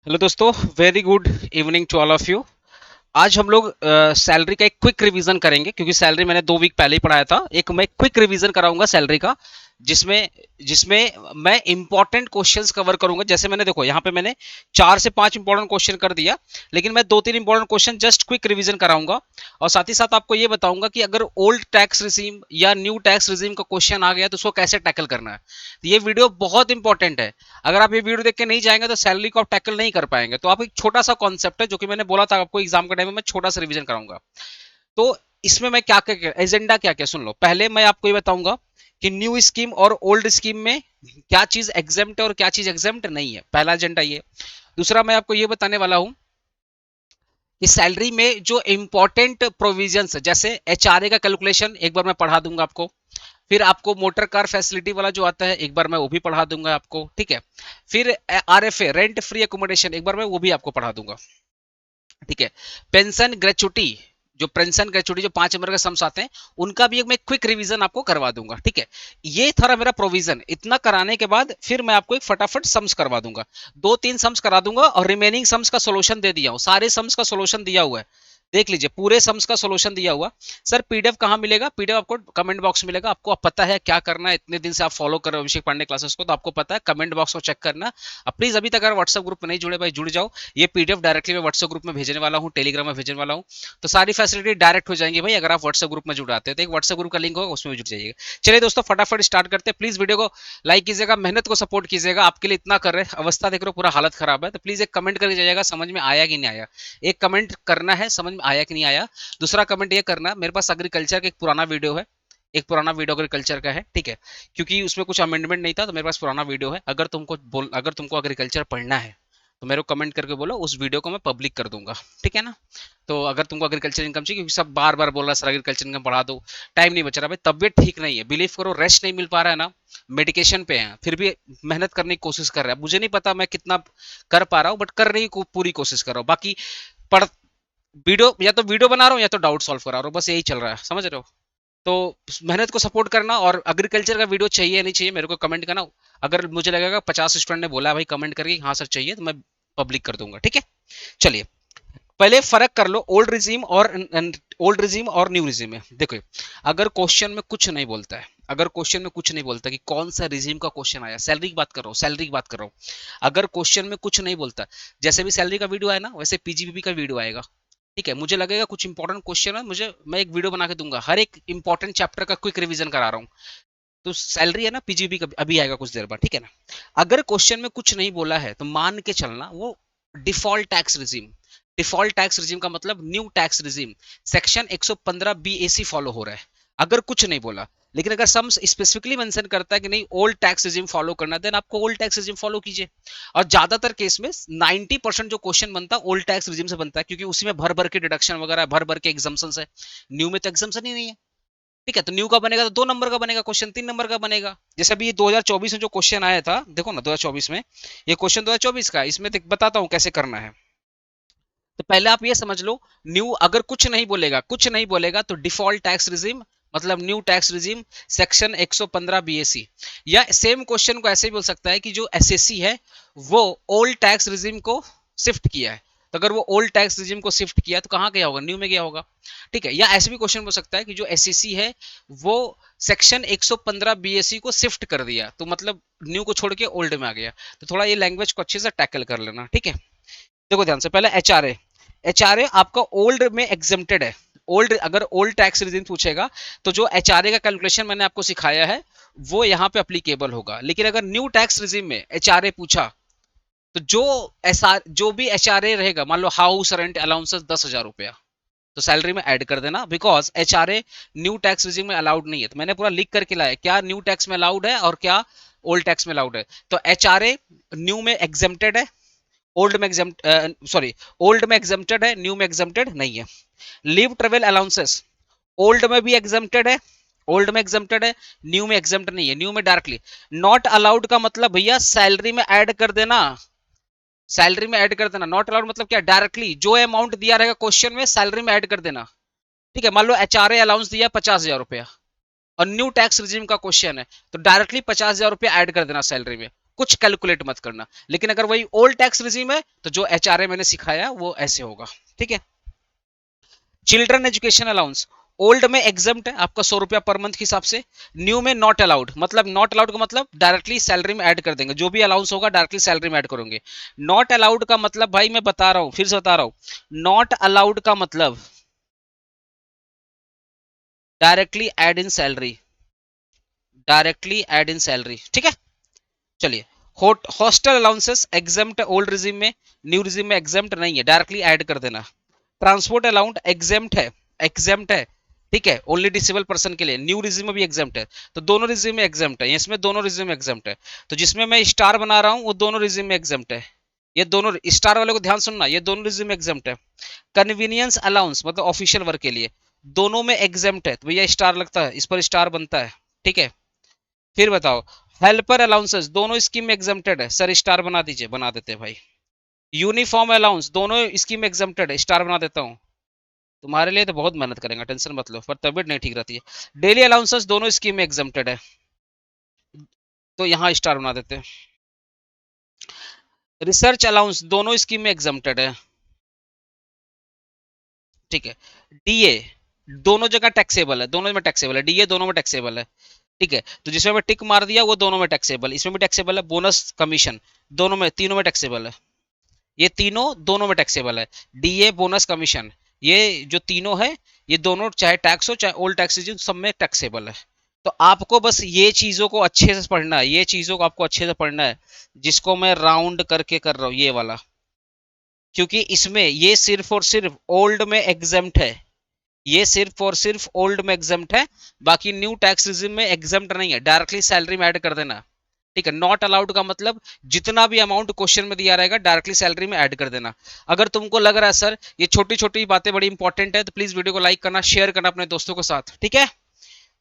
Hello दोस्तों, very good evening to all of you. आज हम लोग सैलरी का एक क्विक रिवीजन करेंगे क्योंकि सैलरी मैंने 2 वीक पहले ही पढ़ाया था। एक मैं क्विक रिवीजन कराऊंगा सैलरी का, जिसमें जिसमें मैं इंपॉर्टेंट क्वेश्चंस कवर करूंगा। जैसे मैंने देखो यहाँ पे मैंने 4 से 5 इंपॉर्टेंट क्वेश्चन कर दिया, लेकिन मैं 2-3 important question just quick revision कराऊंगा। और साथ ही साथ आपको ये बताऊंगा कि अगर ओल्ड टैक्स रिजीम या न्यू टैक्स रिजीम का क्वेश्चन आ गया तो उसको कैसे टैकल करना है। तो ये वीडियो बहुत इंपॉर्टेंट है। अगर आप ये वीडियो देख के नहीं जाएंगे तो सैलरी को आप टैकल नहीं कर पाएंगे। तो आप एक छोटा सा कॉन्सेप्ट है जो कि मैंने बोला था आपको एग्जाम के टाइम में, मैं छोटा सा रिवीजन कराऊंगा। तो इसमें मैं क्या क्या एजेंडा क्या क्या सुन लो। पहले मैं आपको ये बताऊंगा कि न्यू स्कीम और ओल्ड स्कीम में क्या चीज एग्जेम्प्ट है और क्या चीज एग्जेम्प्ट नहीं है। पहला एजेंडा ये। दूसरा मैं आपको ये बताने वाला हूं कि सैलरी में जो इंपॉर्टेंट प्रोविजंस है, जैसे एचआरए का कैलकुलेशन एक बार मैं पढ़ा दूंगा आपको। फिर आपको मोटर कार फैसिलिटी वाला जो आता है एक बार मैं वो भी पढ़ा दूंगा आपको, ठीक है। फिर आरएफए रेंट फ्री एकोमोडेशन एक बार मैं वो भी आपको पढ़ा दूंगा, ठीक है। पेंशन ग्रेचुटी, जो पेंशन ग्रेचुटी जो 5 नंबर के सम्स आते हैं, उनका भी एक मैं क्विक रिवीजन आपको करवा दूंगा, ठीक है। ये था मेरा प्रोविजन। इतना कराने के बाद फिर मैं आपको एक फटाफट सम्स करवा दूंगा। 2-3 सम्स करा दूंगा और रिमेनिंग सम्स का सोल्यूशन दे दिया हूं। सारे सम्स का सोल्यूशन दिया हुआ है, देख लीजिए, पूरे सम्स का सोल्यूशन दिया हुआ। सर पीडीएफ कहाँ मिलेगा? पीडीएफ आपको कमेंट बॉक्स में मिलेगा। आपको पता है क्या करना है, इतने दिन से आप फॉलो कर रहे हो अभिषेक पांडे क्लासेस को, तो आपको पता है कमेंट बॉक्स को चेक करना। अब प्लीज अभी तक अगर व्हाट्सएप ग्रुप में नहीं जुड़े भाई जुड़ जाओ। ये पीडीएफ डायरेक्टली मैं व्हाट्सएप ग्रुप में भेजने वाला हूँ, टेलीग्राम में भेजने वाला हूँ। तो सारी फैसिलिटी डायरेक्ट हो जाएंगी भाई अगर आप व्हाट्सएप ग्रुप में जुड़ाते हैं। तो एक व्हाट्सएप ग्रुप का लिंक होगा, उसमें भी जुड़ जाइएगा। चलिए दोस्तों, फटाफट स्टार्ट करते हैं। प्लीज वीडियो को लाइक कीजिएगा, मेहनत को सपोर्ट कीजिएगा। आपके लिए इतना कर रहे हैं, अवस्था देख रहे हो, पूरा हालत खराब है। तो प्लीज एक कमेंट करके जाइएगा समझ में आया कि नहीं आया। एक कमेंट करना है समझ में आया कि नहीं आया। दूसरा कमेंट ये करना, मेरे पास एग्रीकल्चर का एक पुराना वीडियो है, एक पुराना वीडियो एग्रीकल्चर का है, ठीक है। क्योंकि उसमें कुछ अमेंडमेंट नहीं था, तो मेरे पास पुराना वीडियो है। अगर तुमको एग्रीकल्चर पढ़ना है तो मेरे को कमेंट करके बोलो, उस वीडियो को मैं पब्लिक कर दूंगा, ठीक है ना। तो अगर तुमको एग्रीकल्चर इनकम चाहिए, क्योंकि सब बार बार बोल रहा है सर एग्रीकल्चर इनकम बढ़ा दो, टाइम नहीं बच रहा भाई, तबियत ठीक नहीं है, बिलीव करो, रेस्ट नहीं मिल पा रहा है ना। मेडिकेशन पे है, फिर भी मेहनत करने की कोशिश कर रहा है। मुझे नहीं पता मैं कितना कर पा रहा हूँ, बट करने की पूरी कोशिश कर रहा हूँ। बाकी पढ़ वीडियो, या तो वीडियो बना रहा हूँ या तो डाउट सॉल्व करा रहा हूँ, बस यही चल रहा है, समझ रहे हो। तो मेहनत को सपोर्ट करना, और एग्रीकल्चर का वीडियो चाहिए या नहीं चाहिए मेरे को कमेंट करना। अगर मुझे लगेगा 50 स्टूडेंट ने बोला है भाई कमेंट करके हाँ सर चाहिए, तो मैं पब्लिक कर दूंगा, ठीक है। चलिए, पहले फर्क कर लो ओल्ड रिजीम और न्यू रिजीम में। देखो, अगर क्वेश्चन में कुछ नहीं बोलता है, अगर क्वेश्चन में कुछ नहीं बोलता कि कौन सा रिजीम का क्वेश्चन आया, सैलरी की बात कर रहा हूँ, सैलरी की बात कर रहा हूँ। अगर क्वेश्चन में कुछ नहीं बोलता, जैसे भी सैलरी का वीडियो आया ना, वैसे पीजीबीपी का वीडियो आएगा, ठीक है। मुझे लगेगा कुछ इंपॉर्टेंट क्वेश्चन है, मुझे मैं एक वीडियो बना के दूंगा, हर एक इंपॉर्टेंट चैप्टर का क्विक रिवीजन करा रहा हूँ। तो सैलरी है ना, पीजीबी का अभी आएगा कुछ देर बाद, ठीक है ना। अगर क्वेश्चन में कुछ नहीं बोला है तो मान के चलना वो default tax regime. Default tax regime का मतलब new tax regime, section 115 BAC follow हो रहा है, अगर कुछ नहीं बोला। लेकिन अगर सम स्पेसिफिकली मेंशन करता है कि नहीं ओल्ड टैक्स रिजीम फॉलो करना, देन आपको ओल्ड टैक्स रिजीम फॉलो कीजिए। और ज्यादातर केस में 90% जो क्वेश्चन बनता है ओल्ड टैक्स रिजीम से बनता है, क्योंकि उसी में भर भर के डिडक्शन वगैरह, भर भर के एग्जाम्पशन है। न्यू में तो एग्जाम्पशन ही नहीं है, ठीक है। तो न्यू का बनेगा तो 2 नंबर का बनेगा क्वेश्चन, 3 नंबर का बनेगा। जैसे अभी 2024 में जो क्वेश्चन आया था, देखो ना 2024 में, ये क्वेश्चन 2024 का, इसमें बताता हूँ कैसे करना है। तो पहले आप ये समझ लो, न्यू अगर कुछ नहीं बोलेगा, कुछ नहीं बोलेगा तो डिफॉल्ट टैक्स रिजीम मतलब new tax regime, section 115 BAC. या सेम क्वेश्चन को ऐसे भी बोल सकता है कि जो एसएससी है वो ओल्ड टैक्स रिजीम को शिफ्ट किया है। तो अगर वो ओल्ड टैक्स रिजीम को शिफ्ट किया तो कहाँ गया होगा? न्यू में गया होगा, ठीक है। या ऐसे भी क्वेश्चन हो सकता है कि जो एसएससी है वो सेक्शन 115 बीएससी को शिफ्ट कर दिया, तो मतलब न्यू को छोड़ के ओल्ड में आ गया। तो थोड़ा ये लैंग्वेज को अच्छे से टैकल कर लेना, ठीक है। देखो ध्यान से, पहले एचआरए। एचआरए आपका ओल्ड में एग्जेम्प्टेड है। ओल्ड, अगर ओल्ड टैक्स रिजीम पूछेगा तो जो एचआरए का कैलकुलेशन मैंने आपको सिखाया है वो यहाँ पे अप्लीकेबल होगा। लेकिन अगर न्यू टैक्स रिजीम में एचआरए पूछा तो जो भी एचआरए रहेगा, मान लो हाउस रेंट अलाउंसेस 10,000 रुपया, तो सैलरी में ऐड कर देना, because HRA new tax regime में अलाउड नहीं है। तो मैंने पूरा लिख करके लाया क्या न्यू टैक्स में अलाउड है और क्या ओल्ड टैक्स में अलाउड है। तो एचआरए न्यू में एग्जेम्प्टेड है, ओल्ड में एग्जेम्प्ट सॉरी ओल्ड में एग्जेम्प्टेड है, न्यू में एग्जेम्प्टेड नहीं है। लीव ट्रेवल अलाउंसेस ओल्ड में भी एग्जेम्प्टेड है, ओल्ड में एग्जेम्प्टेड है, न्यू में एग्जेम्प्ट नहीं है। न्यू में डायरेक्टली नॉट अलाउड का मतलब भैया सैलरी में ऐड कर देना, सैलरी में ऐड कर देना। नॉट अलाउड मतलब क्या? डायरेक्टली जो अमाउंट दिया रहेगा क्वेश्चन में सैलरी में ऐड कर देना, ठीक है। मान लो एचआरए अलाउंस दिया 50,000 रुपया और न्यू टैक्स रिजीम का क्वेश्चन है, तो डायरेक्टली 50,000 रुपया ऐड कर देना सैलरी में। कुछ कैलकुलेट मत करना। लेकिन अगर वही ओल्ड टैक्स रिजीम है तो जो एचआरए मैंने सिखाया वो ऐसे होगा, ठीक है। चिल्ड्रन एजुकेशन अलाउंस, ओल्ड में एग्जम्प्ट है आपका 100 रुपया पर मंथ के हिसाब से, न्यू में नॉट अलाउड, मतलब नॉट अलाउड का मतलब डायरेक्टली सैलरी में ऐड कर देंगे, जो भी अलाउंस होगा डायरेक्टली सैलरी में ऐड करेंगे। नॉट अलाउड का मतलब भाई मैं बता रहा हूं, फिर से बता रहा हूं, नॉट अलाउड का मतलब directly add in salary, directly add in salary, ठीक है। चलिए, hostel allowances exempt old regime में, न्यू रिजीम में एग्जेम्प्ट नहीं है, डायरेक्टली ऐड कर देना। ट्रांसपोर्ट अलाउंट एग्जेम्प्ट है, एग्जेम्प्ट है, ठीक है, ओनली डिसेबल पर्सन के लिए, न्यू रिजीम में भी एग्जेम्प्ट है, तो दोनों रिजीम में एग्जेम्प्ट है, इसमें दोनों रिजीम में एग्जेम्प्ट है, तो जिसमें मैं स्टार बना रहा हूं वो दोनों रिजीम में एग्जेम्प्ट है, ये दोनों स्टार वाले को ध्यान सुनना, ये दोनों रिजीम में एग्जेम्प्ट है। कन्वीनियंस अलाउंस मतलब ऑफिशियल वर्क के लिए, दोनों में एग्जेम्प्ट है, तो भैया स्टार लगता है, इस पर स्टार बनता है, ठीक है। फिर बताओ, हेल्पर अलाउंसेस दोनों स्कीम में एग्जेम्प्टेड है, सर स्टार बना दीजिए, बना देते हैं भाई। यूनिफॉर्म अलाउंस दोनों स्कीम में एग्जेम्प्टेड है, स्टार बना देता हूँ, तुम्हारे लिए तो बहुत मेहनत करेंगे, टेंशन मत लो, पर तबियत नहीं ठीक रहती है। डेली अलाउंसेस दोनों स्कीम में एग्जेम्प्टेड है, तो यहाँ स्टार बना देते हैं। रिसर्च अलाउंस दोनों स्कीम में एग्जेम्प्टेड है, ठीक है। डीए दोनों जगह टैक्सेबल है, दोनों में टैक्सेबल है, डीए दोनों में टैक्सेबल है, ठीक है। तो जिसमें मैं टिक मार दिया वो दोनों में टैक्सेबल, इसमें भी टैक्सेबल है, बोनस कमीशन दोनों में, तीनों में टैक्सेबल है, ये तीनों दोनों में टैक्सेबल है, डीए बोनस कमीशन, ये जो तीनों है ये दोनों चाहे टैक्स हो चाहे ओल्ड टैक्स सब में टैक्सेबल है। तो आपको बस ये चीजों को अच्छे से पढ़ना है, ये चीजों को आपको अच्छे से पढ़ना है, जिसको मैं राउंड करके कर रहा हूं ये वाला, क्योंकि इसमें ये सिर्फ और सिर्फ ओल्ड में एग्जेम्प्ट है, ये सिर्फ और सिर्फ ओल्ड में एग्जेम्प्ट है, बाकी न्यू टैक्स रिजिम में एग्जेम्प्ट नहीं है, डायरेक्टली सैलरी में ऐड कर देना, ठीक है। नॉट अलाउड का मतलब जितना भी अमाउंट क्वेश्चन में दिया रहेगा डायरेक्टली सैलरी में ऐड कर देना। अगर तुमको लग रहा है सर ये छोटी छोटी बातें बड़ी इंपॉर्टेंट है, तो प्लीज वीडियो को लाइक करना, शेयर करना अपने दोस्तों के साथ, ठीक है।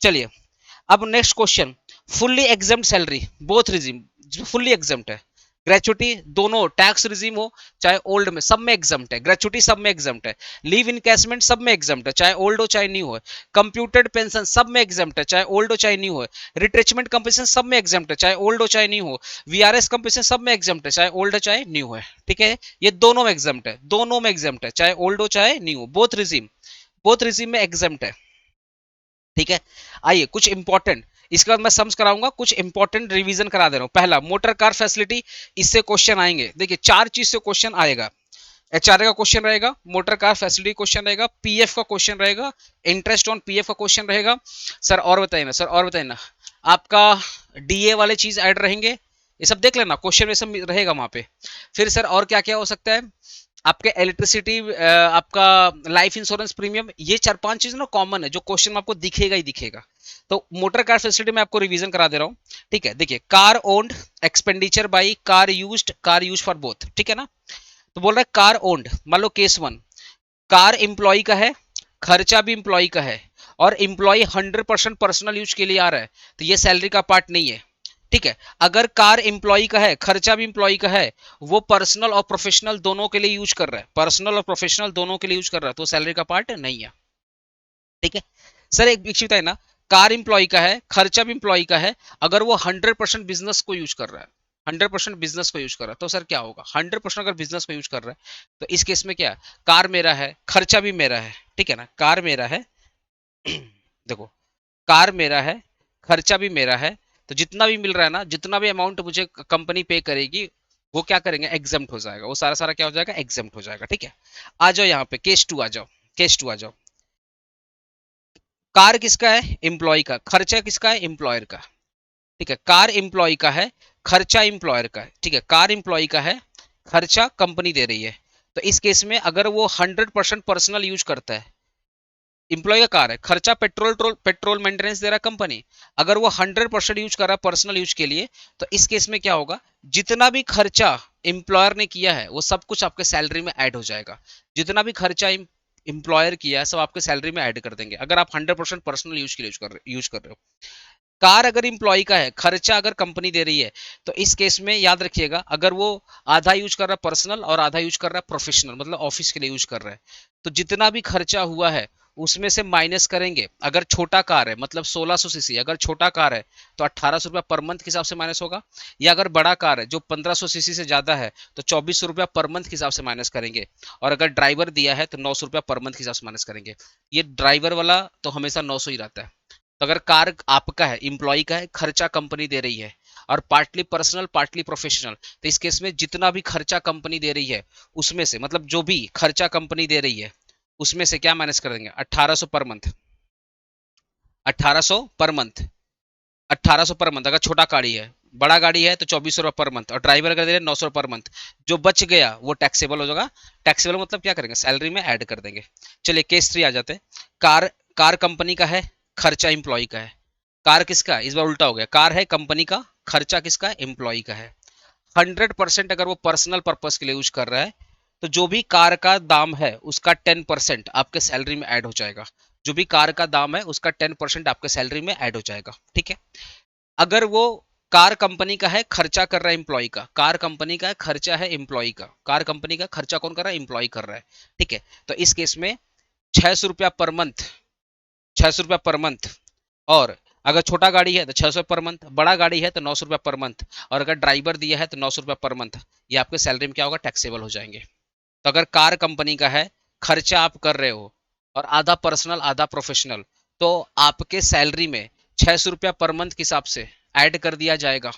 चलिए, अब next question, fully exempt salary, both regime जो फुल्ली एग्जेम्प्ट है, ग्रेचुटी दोनों टैक्स रिजीम हो चाहे ओल्ड में, सब में एग्जम्प्ट है, ग्रेचुटी सब में एग्जम्प्ट है, लीव इनकैशमेंट सब में एग्जम्प्ट है चाहे ओल्ड हो चाहे न्यू हो, कंप्यूटेड पेंशन सब में एग्जम्प्ट है चाहे ओल्ड हो चाहे न्यू हो, रिट्रेचमेंट कंपनसेशन सब में एग्जम्प्ट है चाहे ओल्ड हो चाहे न्यू हो, वीआरएस कंपनसेशन सब में एग्जम्प्ट है चाहे ओल्ड हो चाहे न्यू है, ठीक है। ये दोनों में एग्जम्प्ट है, दोनों में एग्जम्प्ट है चाहे ओल्ड हो चाहे न्यू हो, बोथ रिजीम में एग्जम्प्ट है, ठीक है। आइए कुछ इंपॉर्टेंट, इसके बाद मैं सम्स कराऊंगा, कुछ इंपॉर्टेंट रिवीजन करा दे रहा हूं। पहला, मोटर कार फैसिलिटी, इससे क्वेश्चन आएंगे, देखिए चार चीज से क्वेश्चन आएगा, एचआरए का क्वेश्चन रहेगा, मोटर कार फैसिलिटी क्वेश्चन रहेगा, पीएफ का क्वेश्चन रहेगा, इंटरेस्ट ऑन पीएफ का क्वेश्चन रहेगा। सर और बताइए ना, सर और बताइए ना, आपका डीए वाले चीज ऐड रहेंगे, ये सब देख लेना, क्वेश्चन में सब रहेगा वहां पे। फिर सर और क्या क्या हो सकता है, आपके इलेक्ट्रिसिटी, आपका लाइफ इंश्योरेंस प्रीमियम, ये चार पांच चीज ना कॉमन है जो क्वेश्चन में आपको दिखेगा ही दिखेगा। तो मोटर कार फैसिलिटी में आपको रिवीजन करा दे रहा हूँ, ठीक है। देखिए, car owned, expenditure by, car use for both, ठीक है ना। तो बोल रहा है कार ओन्ड, मान लो केस वन, कार इंप्लॉय का है, खर्चा भी इंप्लॉय का है, और इंप्लॉय 100% पर्सनल यूज के लिए आ रहा है, तो ये सैलरी का पार्ट नहीं है, ठीक है। अगर कार इंप्लॉय का है, खर्चा भी इंप्लॉय का है, वो पर्सनल और प्रोफेशनल दोनों के लिए यूज कर रहा है, पर्सनल और प्रोफेशनल दोनों के लिए यूज कर रहा है, तो सैलरी का पार्ट नहीं है, ठीक है। सर एक चीज बताए ना, कार इंप्लॉय का है, खर्चा भी इंप्लॉय का है, अगर वो 100% बिजनेस को यूज कर रहा है, 100% बिजनेस को यूज कर रहा है, तो सर क्या होगा, 100% अगर बिजनेस को यूज कर रहा है तो इस केस में क्या, कार मेरा है, खर्चा भी मेरा है, ठीक है ना, कार मेरा है देखो, कार मेरा है, खर्चा भी मेरा है, तो जितना भी मिल रहा है ना, जितना भी अमाउंट मुझे कंपनी पे करेगी, वो क्या करेंगे, एग्जेम्प्ट हो जाएगा, वो सारा सारा क्या हो जाएगा, एग्जेम्प्ट हो जाएगा, ठीक है। आ जाओ यहाँ पे केस टू आ जाओ, केस टू आ जाओ, कार किसका है, एम्प्लॉय का, खर्चा किसका है, एम्प्लॉयर का, ठीक है। कार एम्प्लॉय का है, खर्चा एम्प्लॉयर का है, ठीक है, कार एम्प्लॉय का है, खर्चा कंपनी दे रही है, तो इस केस में अगर वो 100% पर्सनल यूज करता है, इंप्लॉय का कार है, खर्चा पेट्रोल पेट्रोल मेंटेनेंस दे रहा है कंपनी, अगर वो 100% यूज कर रहा है पर्सनल यूज के लिए, तो इस केस में क्या होगा, जितना भी खर्चा एम्प्लॉयर ने किया है वो सब कुछ आपके सैलरी में ऐड हो जाएगा, जितना भी खर्चा एम्प्लॉयर किया है सब आपके सैलरी में ऐड कर देंगे, अगर आप 100% पर्सनल यूज के लिए यूज कर रहे हो। कार अगर इंप्लॉय का है, खर्चा अगर कंपनी दे रही है, तो इस केस में याद रखिएगा, अगर वो आधा यूज कर रहा है पर्सनल और आधा यूज कर रहा है प्रोफेशनल, मतलब ऑफिस के लिए यूज कर रहा है, तो जितना भी खर्चा हुआ है उसमें से माइनस करेंगे। अगर छोटा कार है मतलब 1600 सीसी, अगर छोटा कार है तो 1800 रुपया पर मंथ के हिसाब से माइनस होगा। या अगर बड़ा कार है जो 1500 सीसी से ज्यादा है तो 2400 रुपया पर मंथ के हिसाब से माइनस करेंगे। और अगर ड्राइवर दिया है तो 900 रुपया पर मंथ के हिसाब से माइनस करेंगे। ये ड्राइवर वाला तो हमेशा 900 ही रहता है। तो अगर कार आपका है, इंप्लॉय का है, खर्चा कंपनी दे रही है और पार्टली पर्सनल पार्टली प्रोफेशनल, तो इस केस में जितना भी खर्चा कंपनी दे रही है उसमें से, मतलब जो भी खर्चा कंपनी दे रही है उसमें से क्या माइनस कर देंगे, 1800 per month. 1800 per month, 1800 per month अगर छोटा गाड़ी है। बड़ा गाड़ी है तो 2400 रुपये पर मंथ, और ड्राइवर अगर दे रहे 900 पर मंथ। जो बच गया वो टैक्सेबल हो जाएगा। टैक्सेबल मतलब क्या करेंगे, सैलरी में ऐड कर देंगे। चलिए केस 3 आ जाते हैं। कार कार कंपनी का है, खर्चा इंप्लॉय का है। कार किसका, इस बार उल्टा हो गया, कार है कंपनी का, खर्चा किसका है, एम्प्लॉय का है। 100% अगर वो पर्सनल पर्पस के लिए यूज कर रहा है तो जो भी कार का दाम है उसका 10% आपके सैलरी में ऐड हो जाएगा। जो भी कार का दाम है उसका 10% आपके सैलरी में ऐड हो जाएगा। ठीक है। अगर वो कार कंपनी का है, खर्चा कर रहा है एम्प्लॉय का, कार कंपनी का है, खर्चा है एम्प्लॉय का, कार कंपनी का खर्चा कौन कर रहा है, एम्प्लॉय कर रहा है। ठीक है। तो इस केस में 600 रुपया पर मंथ, 600 रुपया पर मंथ। और अगर छोटा गाड़ी है तो 600 पर मंथ, बड़ा गाड़ी है तो 900 रुपया पर मंथ, और अगर ड्राइवर दिया है तो 900 रुपया पर मंथ। ये आपके सैलरी में क्या होगा, टैक्सेबल हो जाएंगे। तो अगर कार कंपनी का है, खर्चा आप कर रहे हो और आधा पर्सनल आधा प्रोफेशनल, तो आपके सैलरी में 600 रुपया पर मंथ के हिसाब से ऐड कर दिया जाएगा।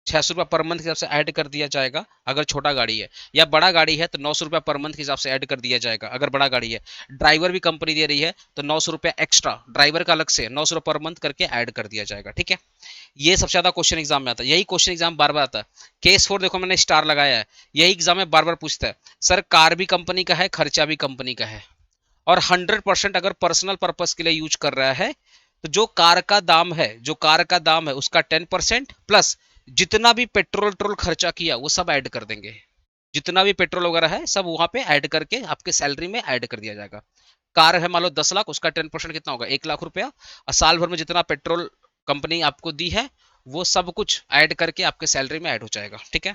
600 रुपया पर मंथ के हिसाब से ऐड कर दिया जाएगा अगर छोटा गाड़ी है। या बड़ा गाड़ी है तो 900 रुपया पर मंथ के हिसाब से ऐड कर दिया जाएगा अगर बड़ा गाड़ी है। ड्राइवर भी कंपनी दे रही है तो 900 रुपया एक्स्ट्रा ड्राइवर का अलग से 900 रुपया पर मंथ करके ऐड कर दिया जाएगा। ठीक है। ये सबसे ज्यादा क्वेश्चन एग्जाम में आता है, यही क्वेश्चन एग्जाम बार बार आता है। केस 4 देखो मैंने स्टार लगाया है, यही एग्जाम में बार बार पूछता है, सर कार भी कंपनी का है, खर्चा भी कंपनी का है, और 100% अगर पर्सनल पर्पस के लिए यूज कर रहा है तो जो कार का दाम है, जो कार का दाम है उसका 10% प्लस जितना भी पेट्रोल ट्रोल खर्चा किया वो सब ऐड कर देंगे। जितना भी पेट्रोल वगैरह है सब वहां पे ऐड करके आपके सैलरी में ऐड कर दिया जाएगा। कार है मान लो 10 लाख, उसका 10% कितना होगा, 1 लाख रुपया, और साल भर में जितना पेट्रोल कंपनी आपको दी है वो सब कुछ ऐड करके आपके सैलरी में ऐड हो जाएगा। ठीक है।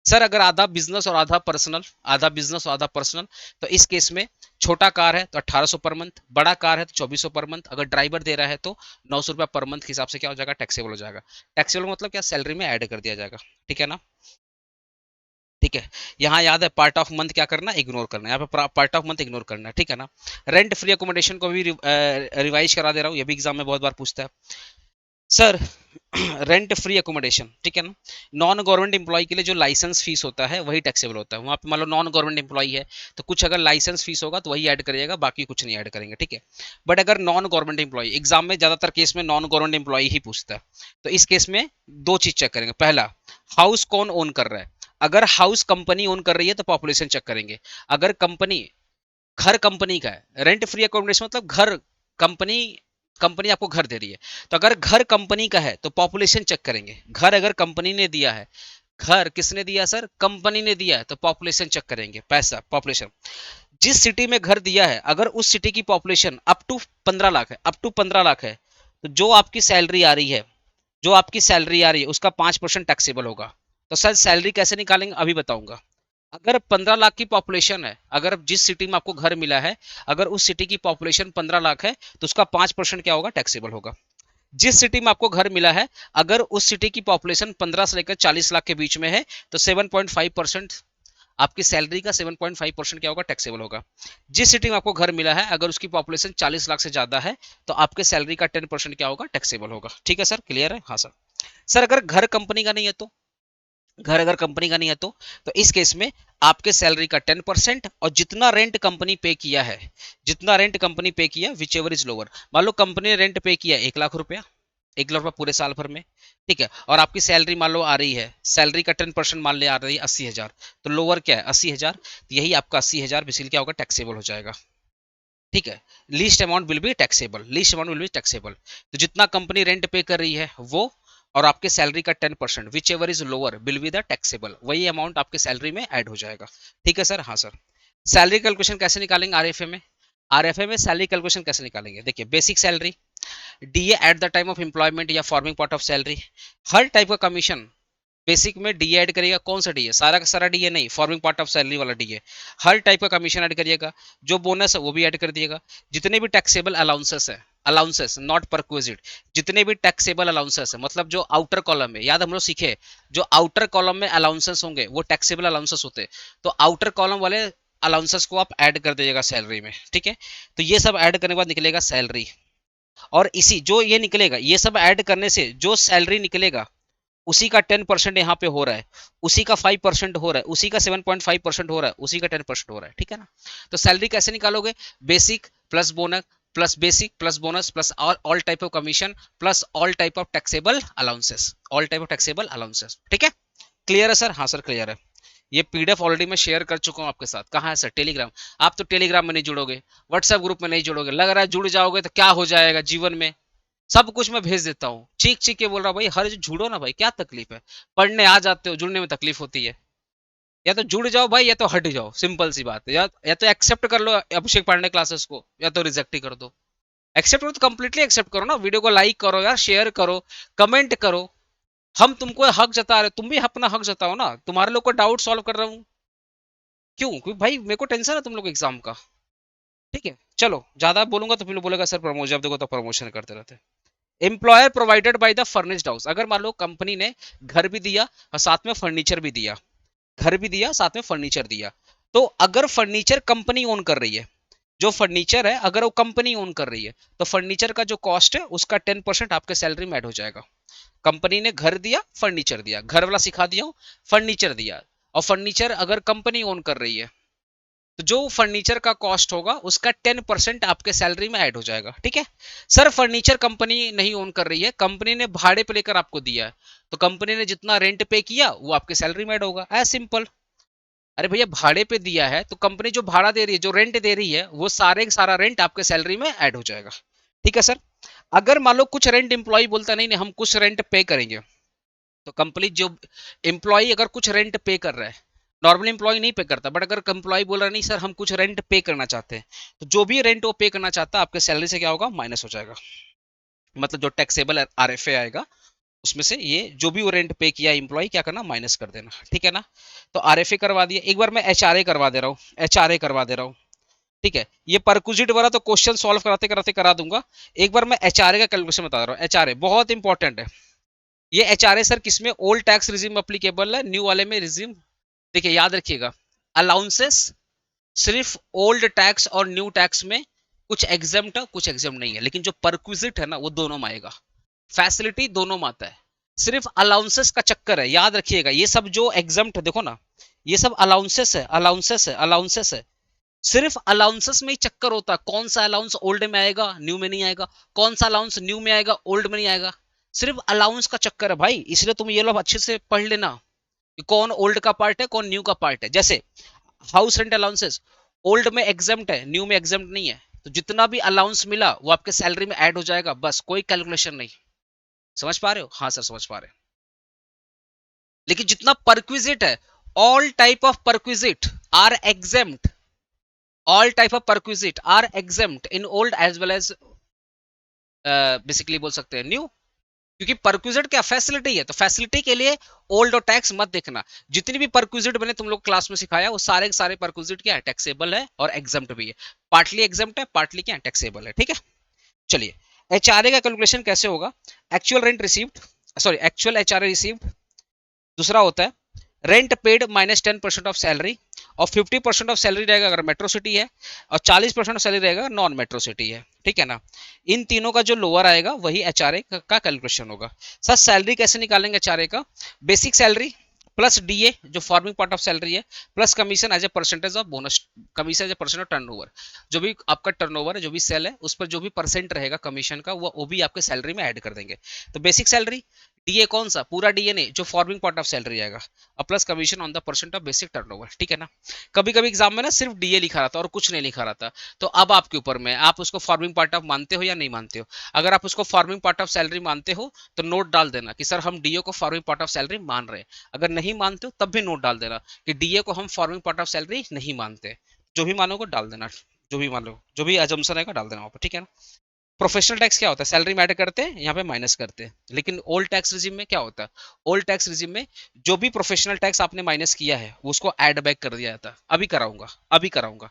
सर अगर आधा बिजनेस और आधा पर्सनल, आधा बिजनेस और आधा पर्सनल, तो इस केस में छोटा कार है तो 1800 पर मंथ, बड़ा कार है तो 2400 पर मंथ, अगर ड्राइवर दे रहा है तो 900 रुपया पर मंथ के हिसाब से क्या हो जाएगा, टैक्सेबल हो जाएगा। टैक्सेबल मतलब क्या, सैलरी में ऐड कर दिया जाएगा। ठीक है ना। ठीक है। यहाँ याद है पार्ट ऑफ मंथ क्या करना, इग्नोर करना है, यहाँ पे पार्ट ऑफ मंथ इग्नोर करना है। ठीक है ना। रेंट फ्री अकोमोडेशन को भी रिवाइज करा दे रहा हूँ, ये भी एग्जाम में बहुत बार पूछता है। सर रेंट फ्री अकोमोडेशन, ठीक है ना, नॉन गवर्नमेंट एम्प्लॉय के लिए जो लाइसेंस फीस होता है वही टैक्सेबल होता है। वहाँ पे मान लो नॉन गवर्नमेंट एम्प्लॉय है तो कुछ अगर लाइसेंस फीस होगा तो वही ऐड करिएगा, बाकी कुछ नहीं ऐड करेंगे। ठीक है। बट अगर नॉन गवर्नमेंट एम्प्लॉय, एग्जाम में ज्यादातर केस में नॉन गवर्नमेंट एम्प्लॉय ही पूछता है, तो इस केस में दो चीज चेक करेंगे। पहला, हाउस कौन ओन कर रहा है। अगर हाउस कंपनी ओन कर रही है तो पॉपुलेशन चेक करेंगे। अगर कंपनी, घर कंपनी का है, रेंट फ्री अकोमोडेशन मतलब घर, कंपनी कंपनी आपको घर दे रही है, तो अगर घर कंपनी का है तो पॉपुलेशन चेक करेंगे। घर अगर कंपनी ने दिया है, घर किसने दिया सर, कंपनी ने दिया है, तो पॉपुलेशन चेक करेंगे। पैसा पॉपुलेशन, जिस सिटी में घर दिया है अगर उस सिटी की पॉपुलेशन अप टू 15 लाख है, अप टू 15 लाख है, तो जो आपकी सैलरी आ रही है, जो आपकी सैलरी आ रही है उसका 5% टैक्सेबल होगा। तो सर सैलरी कैसे निकालेंगे अभी बताऊंगा। अगर 15 लाख की पॉपुलेशन है, अगर जिस सिटी में आपको घर मिला है अगर उस सिटी की पॉपुलेशन 15 लाख है तो उसका 5% क्या होगा, टैक्सेबल होगा। जिस सिटी में आपको घर मिला है अगर उस सिटी की पॉपुलेशन 15 से लेकर 40 लाख के बीच में है तो 7.5% आपकी सैलरी का 7.5% क्या होगा, टैक्सेबल होगा। जिस सिटी में आपको घर मिला है अगर उसकी पॉपुलेशन 40 लाख से ज्यादा है तो आपके सैलरी का 10% क्या होगा, टैक्सेबल होगा। ठीक है सर, क्लियर है। हाँ सर। सर अगर घर कंपनी का नहीं है तो, घर अगर कंपनी का नहीं है तो इस केस में आपके सैलरी का 10% और जितना रेंट कंपनी पे किया है, जितना रेंट कंपनी पे किया विच एवर इज लोअर। मान लो कंपनी ने रेंट पे किया 1 लाख रुपया, 1 लाख रुपया पूरे साल भर में, ठीक है, और आपकी सैलरी मान लो आ रही है, सैलरी का 10% मान ले आ रही है 80,000, तो लोअर क्या है 80,000, तो यही आपका 80,000 बेसिकली क्या होगा, टैक्सेबल हो जाएगा। ठीक है। Least amount will be taxable, least amount will be taxable. तो जितना कंपनी रेंट पे कर रही है वो, और आपके सैलरी का 10% which ever is lower will be the taxable, वही अमाउंट आपके सैलरी में ऐड हो जाएगा। ठीक है सर। हाँ सर। सैलरी कैलकुलेशन कैसे निकालेंगे आरएफए में, आरएफए में सैलरी कैलकुलेशन कैसे निकालेंगे, देखिए basic salary, DA at the time of employment या फॉर्मिंग पार्ट ऑफ सैलरी, हर टाइप का कमीशन बेसिक में डीए ऐड करिएगा। कौन सा डीए? सारा का सारा डीए नहीं, फॉर्मिंग पार्ट ऑफ सैलरी वाला डीए। हर टाइप का कमीशन ऐड करिएगा, जो बोनस है वो भी ऐड कर दिएगा, जितने भी टैक्सेबल अलाउंसेस है, अलाउंसेस नॉट परक्विजिट, जितने भी टैक्सेबल अलाउंसेस है, मतलब जो आउटर कॉलम में, याद हम लोग सीखे, जो आउटर कॉलम में अलाउंसेस होंगे वो टैक्सेबल अलाउंसेस होते हैं, तो आउटर कॉलम वाले अलाउंसेस को आप ऐड कर दीजिएगा सैलरी में, ठीक है। तो ये सब ऐड करने के बाद निकलेगा सैलरी, और इसी जो ये निकलेगा, ये सब ऐड करने से जो सैलरी निकलेगा उसी का 10% यहाँ पे हो रहा है, उसी का 5% हो रहा है, उसी का 7.5% हो रहा है, उसी का 10% हो रहा है, ठीक है ना। तो सैलरी कैसे निकालोगे? Basic plus bonus plus basic plus bonus plus all type of commission plus all type of taxable allowances, all type of taxable allowances, ठीक है। क्लियर है सर? हाँ सर क्लियर है। ये पीडीएफ ऑलरेडी मैं शेयर कर चुका हूँ आपके साथ। कहाँ है सर? टेलीग्राम। आप तो टेलीग्राम में नहीं जुड़ोगे, व्हाट्सएप ग्रुप में नहीं जुड़ोगे, लग रहा है जुड़ जाओगे तो क्या हो जाएगा जीवन में, सब कुछ मैं भेज देता हूँ। चीख चीख के बोल रहा हूँ भाई, हर जुड़ो ना भाई, क्या तकलीफ है? पढ़ने आ जाते हो, जुड़ने में तकलीफ होती है। या तो जुड़ जाओ भाई, या तो हट जाओ, सिंपल सी बात है। या तो एक्सेप्ट कर लो अभिषेक पांडे क्लासेस को, या तो रिजेक्ट ही कर दो। एक्सेप्ट करो तो कंप्लीटली एक्सेप्ट करो ना, वीडियो को लाइक करो यार, शेयर करो, कमेंट करो। हम तुमको हक जता रहे, तुम भी अपना हक जताओ ना। तुम्हारे लोग को डाउट सॉल्व कर रहा हूँ, क्यों? क्योंकि भाई मेरे को टेंशन है तुम लोग एग्जाम का, ठीक है। चलो, ज्यादा बोलूंगा तो फिर लोग बोलेगा सर प्रमोशन, अब देखो तो प्रमोशन करते रहते हैं। Employer provided by the furnished house, अगर मान लो कंपनी ने घर भी दिया और साथ में फर्नीचर भी दिया, घर भी दिया साथ में फर्नीचर दिया, तो अगर फर्नीचर कंपनी ओन कर रही है, जो फर्नीचर है अगर वो कंपनी ओन कर रही है, तो फर्नीचर का जो कॉस्ट है उसका 10% आपके सैलरी में ऐड हो जाएगा। कंपनी ने घर दिया, फर्नीचर दिया, घर वाला सिखा दिया हूं, फर्नीचर दिया, और फर्नीचर अगर कंपनी ओन कर रही है, तो जो फर्नीचर का कॉस्ट होगा उसका 10% आपके सैलरी में ऐड हो जाएगा, ठीक है। सर फर्नीचर कंपनी नहीं ओन कर रही है, कंपनी ने भाड़े पे लेकर आपको दिया है, तो कंपनी ने जितना रेंट पे किया वो आपके सैलरी में ऐड होगा, एज सिंपल। अरे भैया भाड़े पे दिया है तो कंपनी जो भाड़ा दे रही है, जो रेंट दे रही है, वो सारे का सारा रेंट आपके सैलरी में ऐड हो जाएगा, ठीक है सर। अगर मान लो कुछ रेंट एम्प्लॉय बोलता नहीं नहीं हम कुछ रेंट पे करेंगे, तो कंपनी जो एम्प्लॉय अगर कुछ रेंट पे कर रहा है, नॉर्मल एम्प्लॉय नहीं पे करता, बट अगर एम्प्लॉय बोल रहा नहीं सर हम कुछ रेंट पे करना चाहते हैं, तो जो भी रेंट वो पे करना चाहता है आपके सैलरी से क्या होगा? माइनस हो जाएगा। मतलब जो टैक्सेबल आरएफए आएगा उसमें से ये जो भी वो रेंट पे किया एम्प्लॉय, क्या करना? माइनस कर देना, ठीक है ना। तो आरएफए करवा दिया, एक बार मैं एचआरए करवा दे रहा हूँ, एचआरए करवा दे रहा हूँ, ठीक है। ये परक्विजिट वाला तो क्वेश्चन सॉल्व कराते कराते करा दूंगा। एक बार मैं एचआरए का कैलकुलेशन बता रहा हूँ। एचआरए बहुत इंपॉर्टेंट है। ये एचआरए सर किसमें? ओल्ड टैक्स रिजीम अप्लीकेबल है, न्यू वाले में रिजीम, देखिए याद रखिएगा, अलाउंसेस सिर्फ ओल्ड टैक्स और न्यू टैक्स में कुछ एग्जाम्ट है, कुछ एग्जाम नहीं है, लेकिन जो परक्विजिट है ना वो दोनों में आएगा, फैसिलिटी दोनों में आता है। सिर्फ अलाउंसेस का चक्कर है, याद रखिएगा। ये सब जो एग्जाम्ट देखो ना, ये सब अलाउंसेस है, अलाउंसेस है, अलाउंसेस है। सिर्फ अलाउंसेस में ही चक्कर होता है, कौन सा अलाउंस ओल्ड में आएगा न्यू में नहीं आएगा, कौन सा अलाउंस न्यू में आएगा ओल्ड में नहीं आएगा। सिर्फ अलाउंस का चक्कर है भाई, इसलिए तुम ये लोग अच्छे से पढ़ लेना कि कौन ओल्ड का पार्ट है कौन न्यू का पार्ट है। जैसे हाउस रेंट अलाउंसेस ओल्ड में एग्जाम्ट है, न्यू में एग्जाम्ट नहीं है, तो जितना भी अलाउंस मिला वो आपके सैलरी में ऐड हो जाएगा, बस कोई कैलकुलेशन नहीं। समझ पा रहे हो? हाँ सर समझ पा रहे हैं। लेकिन जितना परक्विजिट है, all type of perquisite are exempt, all type of perquisite are exempt in old as well as basically बोल सकते हैं न्यू। क्योंकि परक्विजिट क्या? फैसिलिटी है, तो फैसिलिटी के लिए ओल्ड और टैक्स मत देखना। जितनी भी परक्विजिट मैंने तुम लोग क्लास में सिखाया वो सारे के सारे परक्विजिट क्या है? टैक्सेबल है और एग्जाम्ट भी है। पार्टली एग्जाम्ट है, पार्टली क्या है? टैक्सेबल है, ठीक है। चलिए, एचआरए का कैलकुलेशन कैसे होगा? Actual rent received, sorry actual HRA received, दूसरा होता है rent paid minus 10% of salary, और 50% ऑफ सैलरी रहेगा अगर मेट्रो सिटी है, और 40% ऑफ सैलरी रहेगा नॉन मेट्रो सिटी है, ठीक है ना। इन तीनों का जो लोअर आएगा वही एचआरए का कैलकुलेशन होगा। सर सैलरी कैसे निकालेंगे एचआरए का? बेसिक सैलरी प्लस डीए जो फॉर्मिंग पार्ट ऑफ सैलरी है, plus commission as a percentage of bonus, commission as a percent of turnover, जो भी आपका टर्नओवर है, जो भी सेल है, उस पर जो भी परसेंट रहेगा कमीशन का वो भी आपके सैलरी में ऐड कर देंगे। तो बेसिक सैलरी, डीए कौन सा? पूरा डीए नहीं, जो फॉर्मिंग पार्ट ऑफ सैलरी आएगा, और plus commission on the percent of basic turnover, ठीक है ना। कभी कभी एग्जाम में ना सिर्फ डीए लिखा रहता और कुछ नहीं लिखा रहता, तो अब आपके ऊपर में, आप उसको फॉर्मिंग पार्ट ऑफ मानते हो या नहीं मानते हो। अगर आप उसको फॉर्मिंग पार्ट ऑफ सैलरी मानते हो तो नोट डाल देना कि सर हम डीए को फॉर्मिंग पार्ट ऑफ सैलरी मान रहे हैं। अगर नहीं मानते हो तब भी नोट डाल देना कि डीए को हम फॉर्मिंग पार्ट ऑफ सैलरी नहीं मानते। जो भी मानोगे डाल देना, जो भी मान लो, जो भी अजम्पशन रहेगा डाल देना वहां पर, ठीक है ना। प्रोफेशनल टैक्स क्या होता है, सैलरी में ऐड करते हैं, यहाँ पे माइनस करते हैं। लेकिन ओल्ड टैक्स रिजिम में क्या होता है, ओल्ड टैक्स रिजिम में जो भी प्रोफेशनल टैक्स आपने माइनस किया है उसको ऐड बैक कर दिया जाता है। अभी कराऊंगा।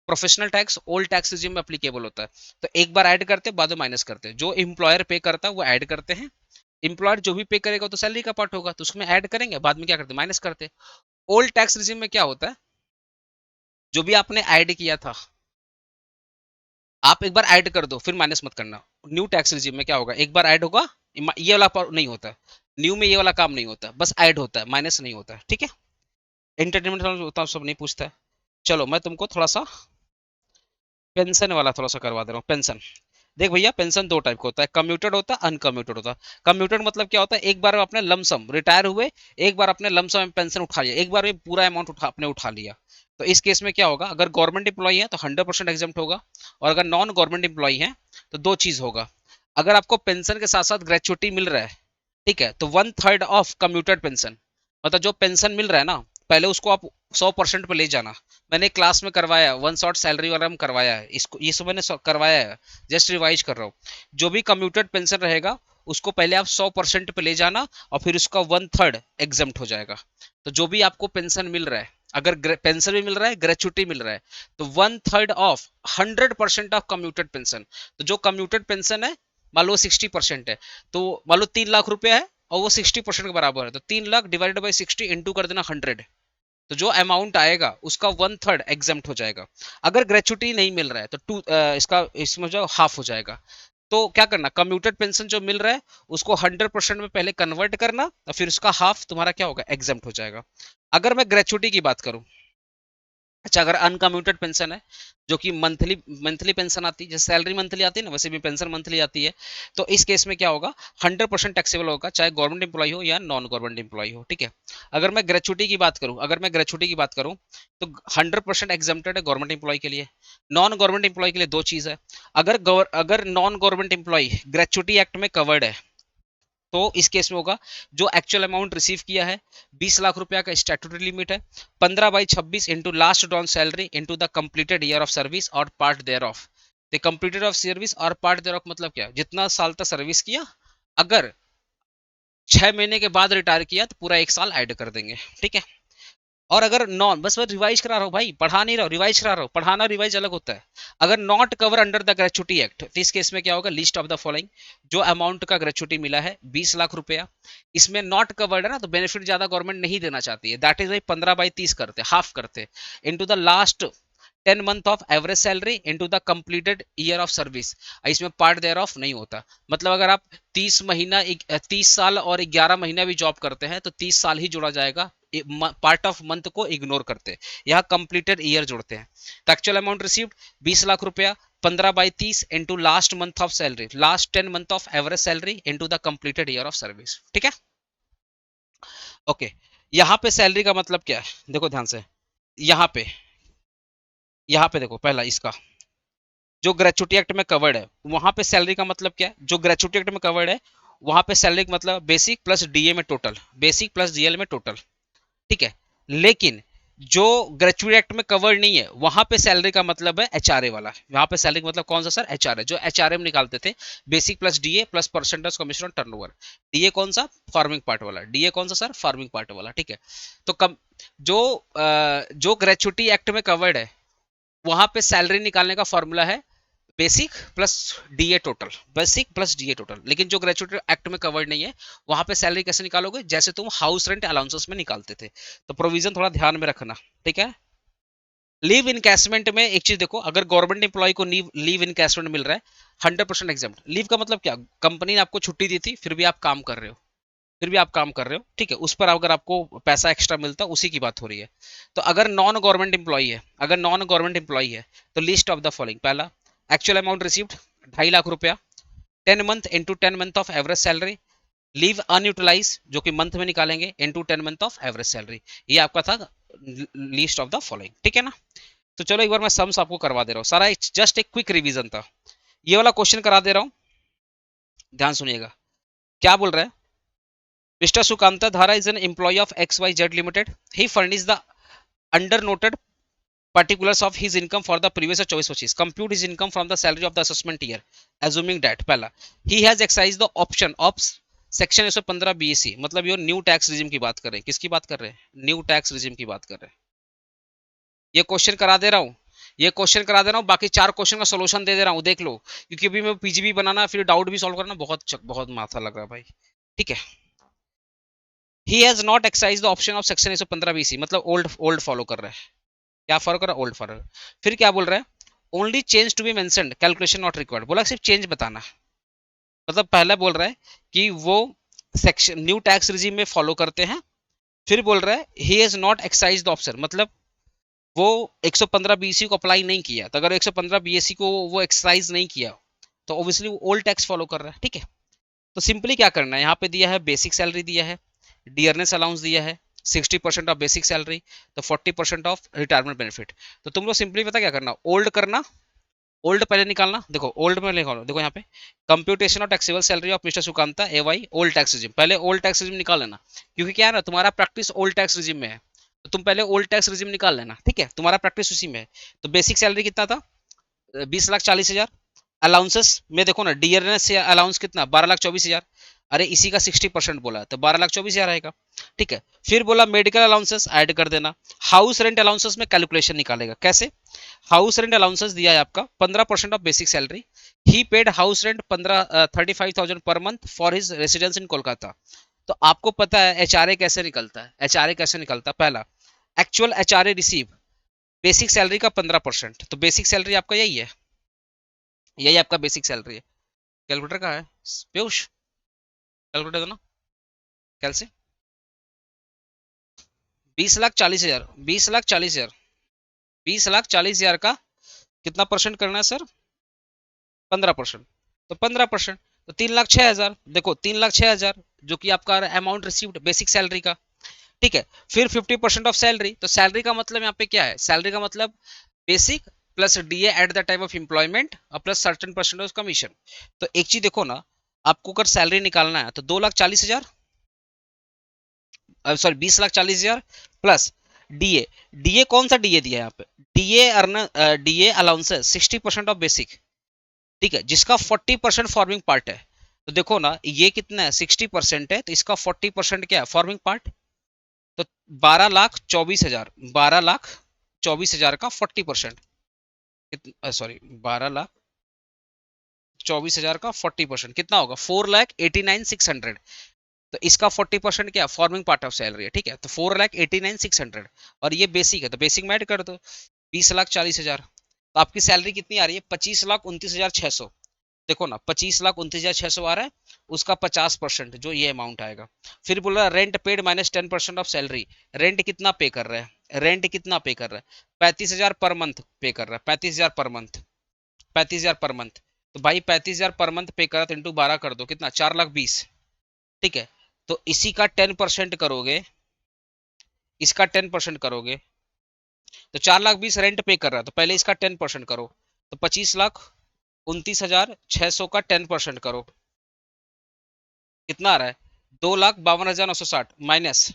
Professional tax old tax regime में अप्लीकेबल होता है। तो एक बार ऐड करते हैं, बाद में माइनस करते हैं। जो एम्प्लॉयर पे करता है वो ऐड करते हैं, एम्प्लॉयर जो भी पे करेगा तो सैलरी का पार्ट होगा, तो उसमें ऐड करेंगे, बाद में क्या करते हैं, माइनस करते हैं। ओल्ड टैक्स रिजिम में क्या होता है, जो भी आपने ऐड किया था आप एक बार ऐड कर दो, फिर माइनस मत करना। न्यू टैक्स रिजिम में क्या होगा, एक बार ऐड होगा, ये वाला नहीं होता, न्यू में ये वाला काम नहीं होता, बस ऐड होता है, माइनस नहीं होता है, ठीक है। एंटरटेनमेंट होता है, सब नहीं पूछता है। चलो मैं तुमको थोड़ा सा पेंशन वाला थोड़ा सा करवा दे रहा हूँ। पेंशन देख भैया, पेंशन दो टाइप का होता है, कम्यूटेड होता है, अनकम्यूटेड होता है। कम्यूटेड मतलब क्या होता है, एक बार अपने लमसम रिटायर हुए, एक बार अपने लमसम में पेंशन उठा लिया, एक बार में पूरा अमाउंट आपने उठा लिया। तो इस केस में क्या होगा, अगर गवर्नमेंट एम्प्लॉई है तो 100% एग्जाम्प्ट होगा, और अगर नॉन गवर्नमेंट एम्प्लॉई है तो दो चीज होगा। अगर आपको पेंशन के साथ साथ ग्रेचुटी मिल रहा है, ठीक है, तो 1/3 ऑफ कम्यूटेड पेंशन, मतलब जो पेंशन मिल रहा है ना, पहले उसको आप 100% पे ले जाना। मैंने क्लास में करवाया, वन शॉट सैलरी वाला में करवाया है, इसको ये सब मैंने करवाया है, जस्ट रिवाइज कर रहा हूँ। जो भी कम्यूटेड पेंशन रहेगा उसको पहले आप 100% पे ले जाना, और फिर उसका 1/3 एग्जाम्प्ट हो जाएगा। तो जो भी आपको पेंशन मिल रहा है, अगर पेंशन भी मिल रहा है, ग्रेचुटी मिल रहा है, तो 1/3 ऑफ 100% ऑफ कम्यूटेड पेंशन। तो जो कम्यूटेड पेंशन है, मान लो 60% है, तो मान लो 3 लाख रुपया है और वो 60% के बराबर है, तो 3 लाख डिवाइडेड बाई 60 इंटू कर देना 100, तो जो अमाउंट आएगा उसका 1/3 एग्जाम्प्ट हो जाएगा। अगर ग्रेचुटी नहीं मिल रहा है तो इसका इसमें जो हाफ हो जाएगा। तो क्या करना, कम्यूटेड पेंशन जो मिल रहा है उसको 100% में पहले कन्वर्ट करना, और फिर उसका हाफ तुम्हारा क्या होगा, एग्जाम्प्ट हो जाएगा। अगर मैं ग्रेचुटी की बात करूं, अच्छा, अगर अनकम्यूटेड पेंशन है, जो कि मंथली मंथली पेंशन आती है, जैसे सैलरी मंथली आती है ना, वैसे भी पेंशन मंथली आती है, तो इस केस में क्या होगा, 100% टैक्सेबल होगा, चाहे गवर्नमेंट एम्प्लॉय हो या नॉन गवर्नमेंट एम्प्लॉय हो, ठीक है। अगर मैं ग्रेचुटी की बात करूं तो 100% एग्जाम्प्टेड है गवर्नमेंट एम्प्लॉय के लिए। नॉन गवर्नमेंट एम्प्लॉय के लिए दो चीज है, अगर non government employ gratuity act में कवर्ड है, तो इस केस में होगा, जो एक्चुअल अमाउंट रिसीव किया है 20 लाख रुपया का स्टैट्यूटरी लिमिट है, 15/26 into last drawn salary into the completed year of service और part thereof. The completed of service और पार्ट देयर ऑफ मतलब क्या, जितना साल तक सर्विस किया, अगर 6 महीने के बाद रिटायर किया तो पूरा 1 साल ऐड कर देंगे, ठीक है। और अगर नॉन, बस मैं रिवाइज करा रहा हूँ भाई, पढ़ा नहीं रहा हूँ, रिवाइज करा रहा हूँ, पढ़ाना रिवाइज अलग होता है। अगर not cover under the gratuity act, तो इस केस में क्या होगा, लिस्ट ऑफ द फॉलोइंग, जो अमाउंट का ग्रेचुटी मिला है 20 लाख रुपया, इसमें नॉट कवर्ड है ना, तो बेनिफिट ज्यादा गवर्नमेंट नहीं देना चाहती है, दैट इज भाई 15/30 करते, हाफ करते, into the last 10 month of average salary into the completed year of service. इसमें पार्ट देयर ऑफ नहीं होता, मतलब अगर आप 30 साल और 11 महीना भी जॉब करते हैं तो 30 साल ही जोड़ा जाएगा, पार्ट ऑफ मंथ को इग्नोर करते हैं, यहाँ कंप्लीटेड ईयर जोड़ते हैं। तो एक्चुअल अमाउंट रिसीव्ड 20 लाख रुपया, 15/30 into last month of salary, last 10 month of average salary into the completed year of service, ठीक है। ओके, यहाँ पे सैलरी का मतलब क्या है, देखो ध्यान से, यहाँ पे यहाँ पे देखो, पहला इसका जो ग्रेचुटी एक्ट में कवर्ड है, वहां पे सैलरी का मतलब क्या है, जो ग्रेचुटी एक्ट में कवर्ड है वहां पे सैलरी का मतलब बेसिक प्लस डीए में टोटल, बेसिक प्लस डीएल में टोटल, ठीक है। लेकिन जो ग्रेचुटी एक्ट में कवर्ड नहीं है वहां पे सैलरी का मतलब है एचआरए वाला, वहां पे सैलरी का मतलब कौन सा सर, एचआरए, जो एचआरए में निकालते थे, basic plus DA plus percentage commission on turnover. DA कौन सा, फार्मिंग पार्ट वाला, डीए कौन सा सर, फार्मिंग पार्ट वाला, ठीक है। तो कम जो जो ग्रेचुटी एक्ट में कवर्ड है वहां पे सैलरी निकालने का फॉर्मूला है basic plus DA total, basic plus DA total. लेकिन जो ग्रेचुटी एक्ट में कवर्ड नहीं है वहां पे सैलरी कैसे निकालोगे, जैसे तुम हाउस रेंट अलाउंसेस में निकालते थे। तो प्रोविजन थोड़ा ध्यान में रखना, ठीक है। लीव इनकैशमेंट में एक चीज देखो, अगर गवर्नमेंट एम्प्लॉय को लीव इनकैशमेंट मिल रहा है 100% एग्जाम्प्ट, लीव का मतलब क्या, कंपनी ने आपको छुट्टी दी थी फिर भी आप काम कर रहे हो, ठीक है, उस पर अगर आपको पैसा एक्स्ट्रा मिलता है उसी की बात हो रही है। तो अगर नॉन गवर्नमेंट एम्प्लॉई है, तो लिस्ट ऑफ द फॉलोइंग, पहला एक्चुअल अमाउंट रिसीव्ड 2.5 लाख रुपया, 10 month into 10 month of average salary, leave unutilise जो कि मंथ में निकालेंगे into 10 month of average salary, ये आपका था लिस्ट ऑफ द फॉलोइंग, ठीक है ना। तो चलो एक बार मैं सम्स आपको करवा दे रहा हूँ, सारा जस्ट एक क्विक रिवीजन था, ये वाला क्वेश्चन करा दे रहा हूँ, ध्यान सुनिएगा। क्या बोल रहा है, Mr. Sukanta Dhara is an employee of XYZ Limited. He furnished the under noted particulars of his income for the previous year 24-25, compute his income from the salary of the assessment year assuming that पहला he has exercised the option of section 115 BAC, मतलब ये new tax regime की बात कर रहे हैं, किसकी बात कर रहे हैं, न्यू टैक्स रिजिम की बात कर रहे हैं। ये क्वेश्चन करा दे रहा हूँ, ये क्वेश्चन करा दे रहा हूँ, बाकी 4 क्वेश्चन का सोल्यूशन दे दे रहा हूँ, देख लो, क्योंकि अभी मैं पीजीबी बनाना फिर डाउट भी सॉल्व करना बहुत माथा लग रहा है भाई, ठीक है। He has not exercise the option of section 115 BC, मतलब ओल्ड फॉलो कर रहा है, क्या फॉलो कर रहा है, ओल्ड फॉलो। फिर क्या बोल रहा है, only change to be mentioned, calculation not required, बोला सिर्फ चेंज बताना, मतलब पहला बोल रहा है कि वो सेक्शन न्यू टैक्स रिजीम में फॉलो करते हैं, फिर बोल रहा है he has not exercise the option, मतलब वो 115 बीसी को अप्लाई नहीं किया, तो अगर 115 बीएससी को वो एक्सरसाइज नहीं किया तो ऑब्वियसली वो ओल्ड टैक्स फॉलो कर रहा है, ठीक है। तो सिंपली क्या करना है, यहाँ पे दिया है बेसिक सैलरी दिया है, डियरनेस अलाउंस दिया है 60% ऑफ बेसिक सैलरी, तो 40% ऑफ रिटायरमेंट बेनिफिट। तो तुम लोग सिंपली पता क्या करना, ओल्ड करना, ओल्ड पहले निकालना, देखो ओल्ड में निकालो, देखो यहाँ पे computation of taxable salary of mister Sukanta AY old tax regime, पहले ओल्ड टैक्स रिजिम निकाल लेना, क्योंकि क्या है ना, तुम्हारा प्रैक्टिस ओल्ड टैक्स रिजिम में है, तो तुम पहले ओल्ड टैक्स रिजिम निकाल लेना, ठीक है, तुम्हारा प्रैक्टिस उसी में है। तो बेसिक सैलरी कितना था, 20,40,000, अलाउंसेस में देखो ना, डियरनेस से अलाउंस कितना, 12,24,000, अरे इसी का 60% बोला तो 12,24,000 आएगा, ठीक है। फिर बोला मेडिकल अलाउंसेस ऐड कर देना, हाउस रेंट अलाउंसेस में कैलकुलेशन निकालेगा, कैसे, हाउस रेंट अलाउंसेस दिया है आपका 15% of basic salary, he paid house rent 35,000 per month for his residence इन कोलकाता। तो आपको पता है एचआरए कैसे निकलता है, एचआरए कैसे निकलता है, पहला actual HRA receive basic salary का 15%, तो बेसिक सैलरी आपका यही है, यही आपका बेसिक सैलरी है। कैलकुलेटर कहाँ है पीयूष, कैलकुलेटर दो ना, कैसे, 20,40,000, 20,40,000, 20,40,000 का कितना परसेंट करना है सर, 15%, तो 15%, तो 3,06,000, देखो 3,06,000 जो कि आपका अमाउंट रिसीव्ड बेसिक सैलरी का, ठीक है। फिर 50% ऑफ सैलरी, तो सैलरी का मतलब यहाँ पे क्या है, सैलरी का मतलब basic plus DA at the time of employment और plus certain percent of commission. तो एक चीज देखो ना, आपको अगर सैलरी निकालना है तो 2,40,000, सॉरी 20,40,000 प्लस डीए, डीए कौन सा डीए दिया है यहाँ पे, DA earn, DA allowances 60% of basic, ठीक है, जिसका 40% फॉर्मिंग पार्ट है। तो देखो ना ये कितना है, 60% है, तो इसका 40% क्या है, फॉर्मिंग पार्ट, तो 12,24,000, 12,24,000 का 40%, सॉरी 12,24,000 का 40% कितना होगा, 4,89,600, तो इसका 40% क्या फॉर्मिंग पार्ट ऑफ सैलरी है, ठीक है, तो 4,89,600, और ये बेसिक है, तो बेसिक में ऐड कर दो 20,40,000, तो आपकी सैलरी कितनी आ रही है, 25,29,600, देखो ना 25,29,600 आ रहा है, उसका 50% जो ये अमाउंट आएगा। फिर बोल रहा है rent paid minus 10% of salary, rent कितना पे कर रहा है, रेंट कितना पे कर रहा है, 35,000 पर मंथ पे कर रहा है, 35,000 पर मंथ, 35,000 पर मंथ, तो भाई 35,000 पर मंथ पे करा तो इंटू 12 कर दो, कितना 4,20,000, ठीक है। तो इसी का 10% करोगे, इसका 10% करोगे, तो 4,20,000 रेंट पे कर रहा है, तो पहले इसका 10% करो, तो 25,29,600 का 10% करो, कितना आ रहा है, 2,52,960 minus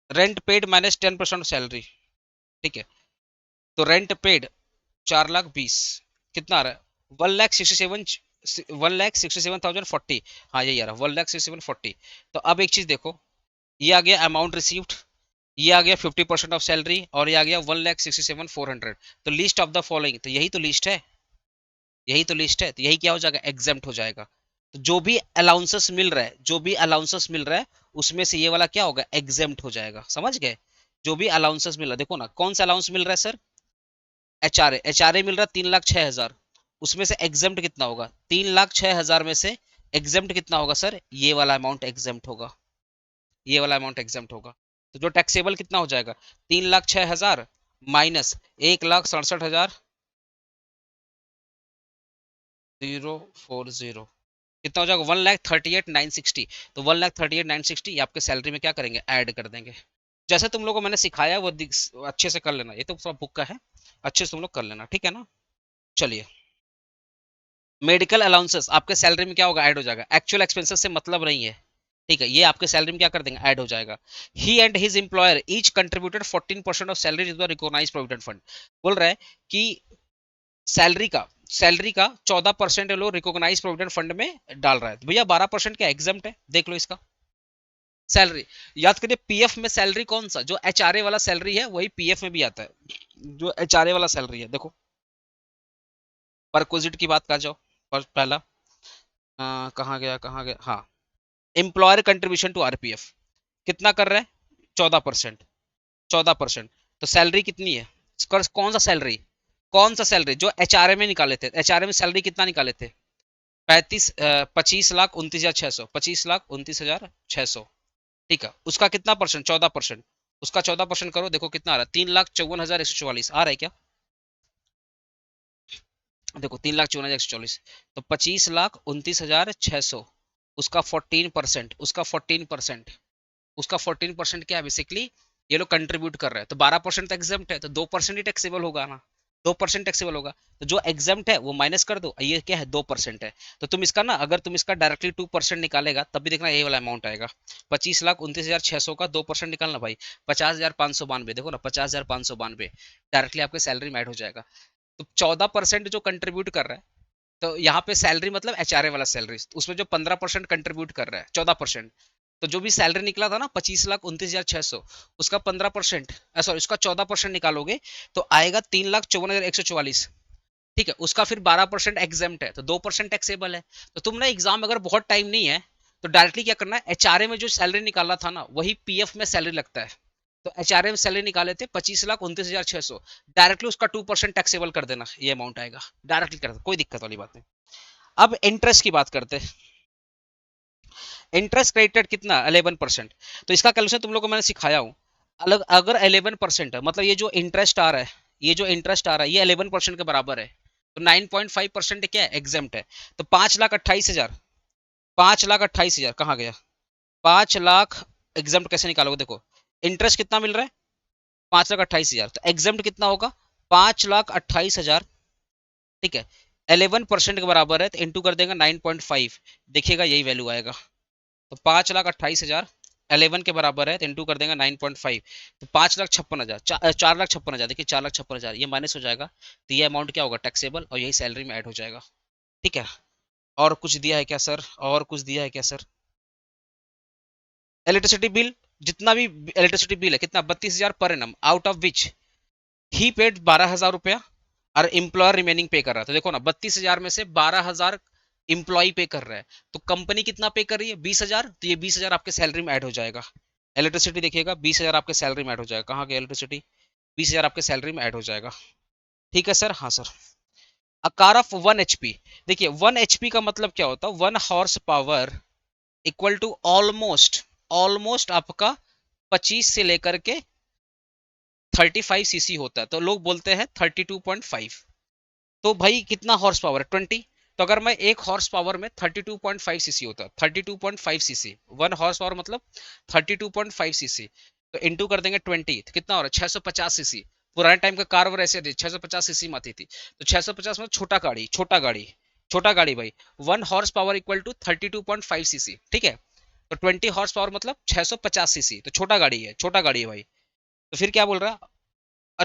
rent paid minus 10% salary, ठीक है। तो रेंट पेड 4,20,000 कितना आ रहा है, 1,67,040, हाँ यही आ रहा है 1,67,040। तो अब एक चीज देखो, ये आ गया अमाउंट रिसीव्ड, ये आ गया 50% ऑफ सैलरी, और ये आ गया 1,67,400, तो लिस्ट ऑफ द फॉलोइंग, तो यही तो लिस्ट है, यही तो लिस्ट है, तो यही क्या हो जाएगा, एग्जेम्प्ट हो जाएगा। तो जो भी अलाउंसेस मिल रहा है, जो भी अलाउंसेस मिल रहा है उसमें से ये वाला क्या होगा, एग्जेम्प्ट हो जाएगा, समझ गए। जो भी अलाउंसेस मिल रहा है, देखो ना कौन सा अलाउंस मिल रहा है सर, एचआरए, एचआरए मिल रहा है 3,06,000, उसमें से एग्जेम्प्ट कितना होगा, 3,06,000 में से एग्जेम्प्ट कितना होगा सर, ये वाला अमाउंट एग्जेम्प्ट होगा, ये वाला अमाउंट एग्जेम्प्ट होगा। तो जो टैक्सेबल कितना हो जाएगा, 3,06,000 माइनस 1,67,000 040, कितना हो जाएगा, 1,38,960, तो 1,38,960 आपके सैलरी में क्या करेंगे, ऐड कर देंगे। जैसे तुम लोगों को मैंने सिखाया वो अच्छे से कर लेना, ये तो सब बुक का है, अच्छे से तुम लोग कर लेना, ठीक है ना। चलिए, मेडिकल अलाउंसेस आपके सैलरी में क्या होगा, ऐड हो जाएगा, एक्चुअल एक्सपेंसेस से मतलब नहीं है, ठीक है, ये आपके सैलरी में क्या कर देंगे, ऐड हो जाएगा। He and his employer each contributed 14% of salary to the recognised provident fund. बोल रहा है कि सैलरी का 14% लोग रिकॉग्नाइज प्रोविडेंट फंड में डाल रहा है। तो भैया 12% क्या एग्जाम्प्ट है, देख लो इसका सैलरी। याद करिए पीएफ में सैलरी कौन सा, जो एचआरए वाला सैलरी है वही पीएफ में भी आता है, जो एचआरए वाला सैलरी है। देखो परक्विजिट की बात कर जाओ, पहला कहाँ गया, हाँ, एम्प्लॉयर कंट्रीब्यूशन टू आरपीएफ कितना कर रहा है, 14%। 14%, तो सैलरी कितनी है, कौन सा सैलरी, कौन सा सैलरी जो एचआरए में निकाले थे, एचआरए में सैलरी कितना निकाले थे, 25,29,600, 25,29,600। ठीक है, उसका कितना परसेंट, 14%, उसका 14% करो, देखो कितना आ रहा है, 3,54,144 आ रहा है क्या, देखो 3,54,144, तो 25,29,600, उसका 14%, उसका 14% क्या है बेसिकली, ये लोग कंट्रीब्यूट कर रहे हैं, तो 12% तो एग्जाम्प्ट है, तो 2% ही टैक्सेबल होगा ना, 2% टैक्सेबल होगा, तो जो एग्जाम्प्ट है वो माइनस कर दो, ये क्या है 2% है। तो तुम इसका ना, अगर तुम इसका डायरेक्टली 2% निकालेगा तब भी देखना ये वाला अमाउंट आएगा, 25,29,600 का 2% निकालना भाई, 50,592, देखो ना 50,592 डायरेक्टली आपके सैलरी में ऐड हो जाएगा। तो 14% जो कंट्रीब्यूट कर रहा है, तो यहाँ पे सैलरी मतलब एचआरए वाला सैलरी, उसमें जो 15% कंट्रीब्यूट कर रहा है, 14%, तो जो भी सैलरी निकला था ना 25,29,600, उसका 15%, सॉरी उसका 14% निकालोगे तो आएगा 3,54,144। ठीक है, उसका फिर 12% एग्जाम्प्ट है, तो 2% टैक्सेबल है। तो तुम ना एग्जाम अगर बहुत टाइम नहीं है तो डायरेक्टली क्या करना है, एचआरए में जो सैलरी निकाला था ना वही पीएफ में सैलरी लगता है, तो एचआरए में सैलरी निकाले थे 25,29,600, डायरेक्टली उसका 2% टैक्सेबल कर देना, ये अमाउंट आएगा, डायरेक्टली कर देना, कोई दिक्कत वाली बात नहीं। अब इंटरेस्ट की बात करते हैं, इंटरेस्ट क्रेडिटेड कितना 11%, तो इसका कैलकुलेशन तुम लोग को मैंने सिखाया हूँ। अलग अगर 11% है मतलब ये जो इंटरेस्ट आ रहा है, ये जो इंटरेस्ट आ रहा है ये 11% के बराबर है, तो 9.5% क्या है, एग्जाम्प्ट है। तो 5,28,000, 5,28,000 कहाँ गया, 5 लाख एग्जाम्प्ट कैसे निकालोगे, देखो इंटरेस्ट कितना मिल रहा है, 5,28,000, तो एग्जाम्प्ट कितना होगा, 5,28,000। ठीक है, 11% के बराबर है, तो इंटू कर देगा 9.5, देखिएगा यही वैल्यू आएगा, तो 5,28,000 11 के बराबर है, तो इंटू कर देंगे 9.5, तो 5,56,000, 4,56,000, देखिए 4,56,000 ये माइनस हो जाएगा, तो ये अमाउंट क्या होगा, टैक्सेबल, और यही सैलरी में ऐड हो जाएगा। ठीक है, और कुछ दिया है क्या सर, और कुछ दिया है क्या सर, इलेक्ट्रिसिटी बिल, जितना भी इलेक्ट्रिसिटी बिल है कितना, 32,000 per annum, out of which he paid 12,000 रुपया, और एम्प्लॉयर रिमेनिंग पे कर रहा है, तो देखो ना 32,000 में से 12,000 इंप्लॉय पे कर रहा है, तो कंपनी कितना पे कर रही है, 20,000, तो ये 20,000 आपके सैलरी में ऐड हो जाएगा। इलेक्ट्रिसिटी देखिएगा 20,000 आपके सैलरी में ऐड हो जाएगा, कहाँ गया इलेक्ट्रिसिटी, 20,000 आपके सैलरी में ऐड हो जाएगा। ठीक है सर, हाँ sir. A car of 1 HP, देखिए 1 HP का मतलब क्या होता है, 1 horsepower equal to almost, almost आपका 25 से लेकर के 35 सीसी होता है, तो लोग बोलते हैं 32.5, तो भाई कितना हॉर्स पावर है, 20, तो अगर मैं एक हॉर्स पावर में 32.5 सीसी होता है, 32.5 सीसी, 1 हॉर्स पावर मतलब 32.5 सीसी, तो इंटू कर देंगे 20, तो कितना हो रहा है, 650 सीसी। पुराने टाइम का कार वो ऐसे थी, 650 सीसी में आती थी, तो 650 मतलब छोटा गाड़ी, छोटा गाड़ी, छोटा गाड़ी भाई, 1 horsepower equal to 32.5 CC. ठीक है, तो 20 हॉर्स पावर मतलब 650 सीसी, तो छोटा गाड़ी है, छोटा गाड़ी है भाई। तो फिर क्या बोल रहा है,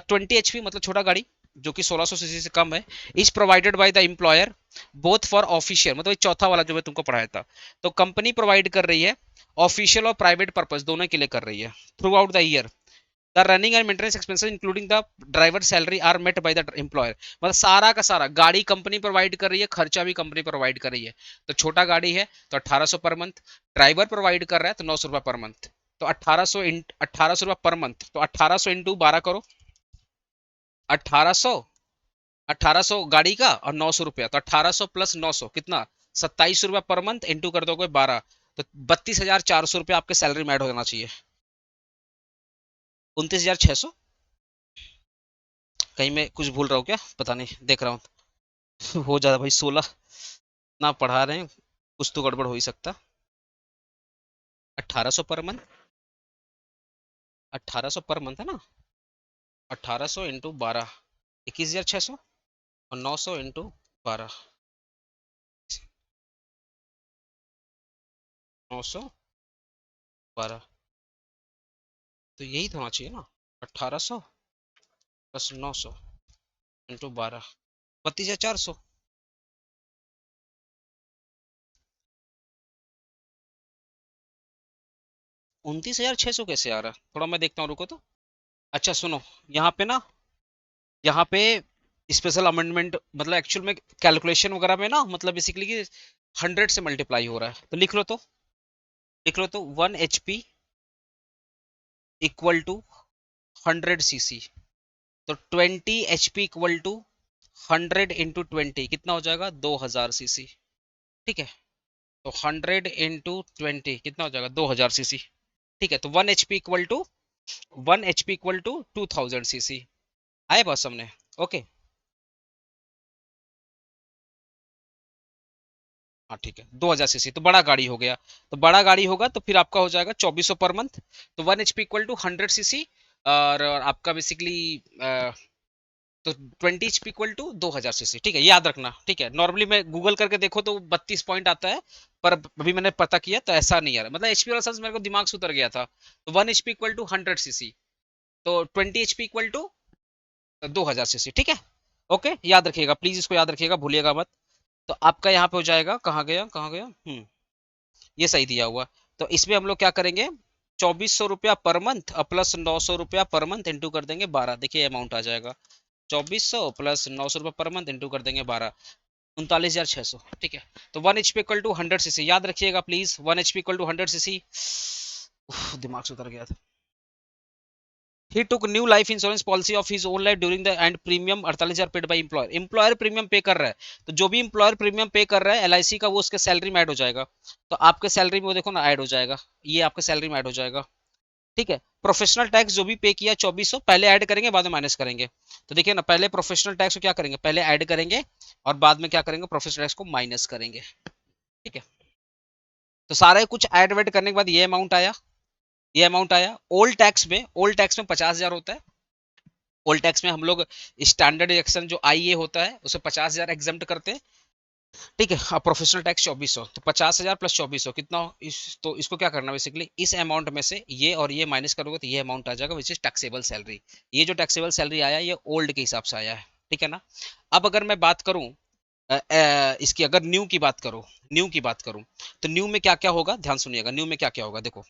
20 HP मतलब छोटा गाड़ी जो कि 1600 सीसी से कम है, is provided by the employer both for official, मतलब चौथा वाला जो मैं तुमको पढ़ाया था, तो कंपनी प्रोवाइड कर रही है ऑफिशियल और प्राइवेट पर्पस दोनों के लिए कर रही है, throughout the year the running and maintenance expenses including the driver salary are met by the employer, मतलब सारा का सारा गाड़ी कंपनी प्रोवाइड कर रही है, खर्चा भी कंपनी प्रोवाइड कर रही है। तो छोटा गाड़ी है तो 1,800 पर मंथ, ड्राइवर प्रोवाइड कर रहा है तो 900 रुपये पर मंथ, तो 1,800 रुपये पर मंथ, तो 1,800 इंटू 12 करो, 1,800, 1,800 गाड़ी का और 900 रुपया, तो 1,800 प्लस 900 कितना, 27 रुपया पर मंथ, इंटू कर दोगे 12, तो 32,400 रुपया आपके सैलरी में ऐड हो जाना चाहिए। 29,600, कहीं मैं कुछ भूल रहा हूँ क्या, पता नहीं, देख रहा हूँ हो जाता भाई, 16 ना पढ़ा रहे हैं, कुछ तो गड़बड़ हो ही सकता। 1,800 पर मंथ, 1,800 पर मंथ है ना, 1,800 इंटू 12, 21,600, और 900 इंटू 12, 900, 12, तो यही तो होना चाहिए ना, 1800 प्लस 900 इंटू 12, 32,400। 29,600 कैसे आ रहा है, थोड़ा मैं देखता हूँ, रुको तो। अच्छा सुनो, यहाँ पे ना, यहाँ पे स्पेशल अमेंडमेंट मतलब एक्चुअल में कैलकुलेशन वगैरह में ना, मतलब बेसिकली कि 100 से मल्टीप्लाई हो रहा है, तो लिख लो तो, लिख लो तो 1 HP इक्वल टू 100 cc, तो 20 HP इक्वल टू 100 × 20 कितना हो जाएगा, 2000 cc। ठीक है, तो 100 × 20 कितना हो जाएगा, 2000 cc। ठीक है, तो 1 HP equal to 1 HP equal to 2000 cc। आए बस हमने, ओके। हाँ ठीक है, 2000 cc तो बड़ा गाड़ी हो गया, तो बड़ा गाड़ी होगा तो फिर आपका हो जाएगा 2400 पर मंथ। तो 1 HP इक्वल टू 100 cc, और आपका बेसिकली तो 20 HP इक्वल टू 2000 cc। ठीक है, याद रखना, ठीक है। नॉर्मली मैं गूगल करके देखो तो 32 पॉइंट आता है, पर अभी मैंने पता किया तो ऐसा नहीं आ रहा, मतलब एचपी वाला सेंस मेरे को दिमाग से उतर गया था। तो 1 HP इक्वल टू 100 cc, तो 20 HP इक्वल टू 2000 cc। ठीक है, ओके, याद रखिएगा प्लीज, इसको याद रखिएगा, भूलिएगा मत। तो आपका यहाँ पे हो जाएगा, कहाँ गया कहाँ गया, ये सही दिया हुआ। तो इसमें हम लोग क्या करेंगे, 2400 रुपया पर मंथ प्लस 900 रुपया पर मंथ इंटू कर देंगे 12, देखिए अमाउंट आ जाएगा 2400 प्लस 900 रुपये पर मंथ इंटू कर देंगे 12, 39,600। ठीक है, तो 1 HP इक्वल टू 100 cc, याद रखिएगा please, 1 HP equal to 100 cc। दिमाग से उतर गया था। He took new life insurance policy of his own life during the and premium 48,000 paid by employer, employer premium पे कर रहा है, तो जो भी एम्प्लॉयर प्रीमियम पे कर रहा है LIC का, वो उसके सैलरी में ऐड हो जाएगा। तो आपके सैलरी में वो देखो ना ऐड हो जाएगा, ये आपके सैलरी में ऐड हो जाएगा। ठीक है, प्रोफेशनल टैक्स जो भी पे किया 2400 पहले ऐड करेंगे, बाद में माइनस करेंगे। तो देखिए ना, पहले प्रोफेशनल टैक्स को क्या करेंगे, पहले ऐड करेंगे, और बाद में क्या करेंगे, प्रोफेशनल टैक्स को माइनस करेंगे। ठीक है, तो सारे कुछ ऐड वेड करने के बाद ये अमाउंट आया, ये अमाउंट आया। ओल्ड टैक्स में 50,000 होता है। ओल्ड टैक्स में हम लोग स्टैंडर्ड डिडक्शन जो IA होता है उसे 50,000 एग्जाम्प्ट करते हैं। ठीक है, अब प्रोफेशनल टैक्स 2400, तो 50,000 प्लस 2400 कितना तो इसको क्या करना, बेसिकली इस अमाउंट में से ये और ये माइनस करोगे तो ये अमाउंट आ जाएगा, विच इज टैक्सेबल सैलरी। ये जो टैक्सेबल सैलरी आया ये ओल्ड के हिसाब से आया है, ठीक है ना। अब अगर मैं बात करूं इसकी, अगर न्यू की बात करूं, न्यू की बात करूं, तो न्यू में क्या क्या होगा, ध्यान सुनिएगा, न्यू में क्या क्या होगा, देखो।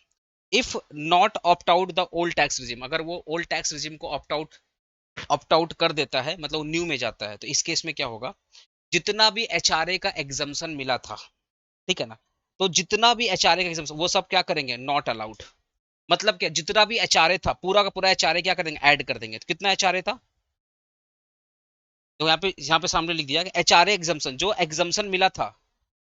If not opt out the old tax regime, अगर वो ओल्ड टैक्स रिजिम को ऑप्ट आउट कर देता है, मतलब न्यू में जाता है, तो इस केस में क्या होगा, जितना भी HRA का एग्जम्पशन मिला था, ठीक है ना, तो जितना भी HRA का एग्जम्पशन वो सब क्या करेंगे, नॉट अलाउड। मतलब क्या, जितना भी HRA था पूरा का पूरा HRA क्या करेंगे, ऐड कर देंगे। तो कितना HRA था, तो यहाँ पे सामने लिख दिया कि HRA एग्जम्पशन, जो एग्जम्पशन मिला था,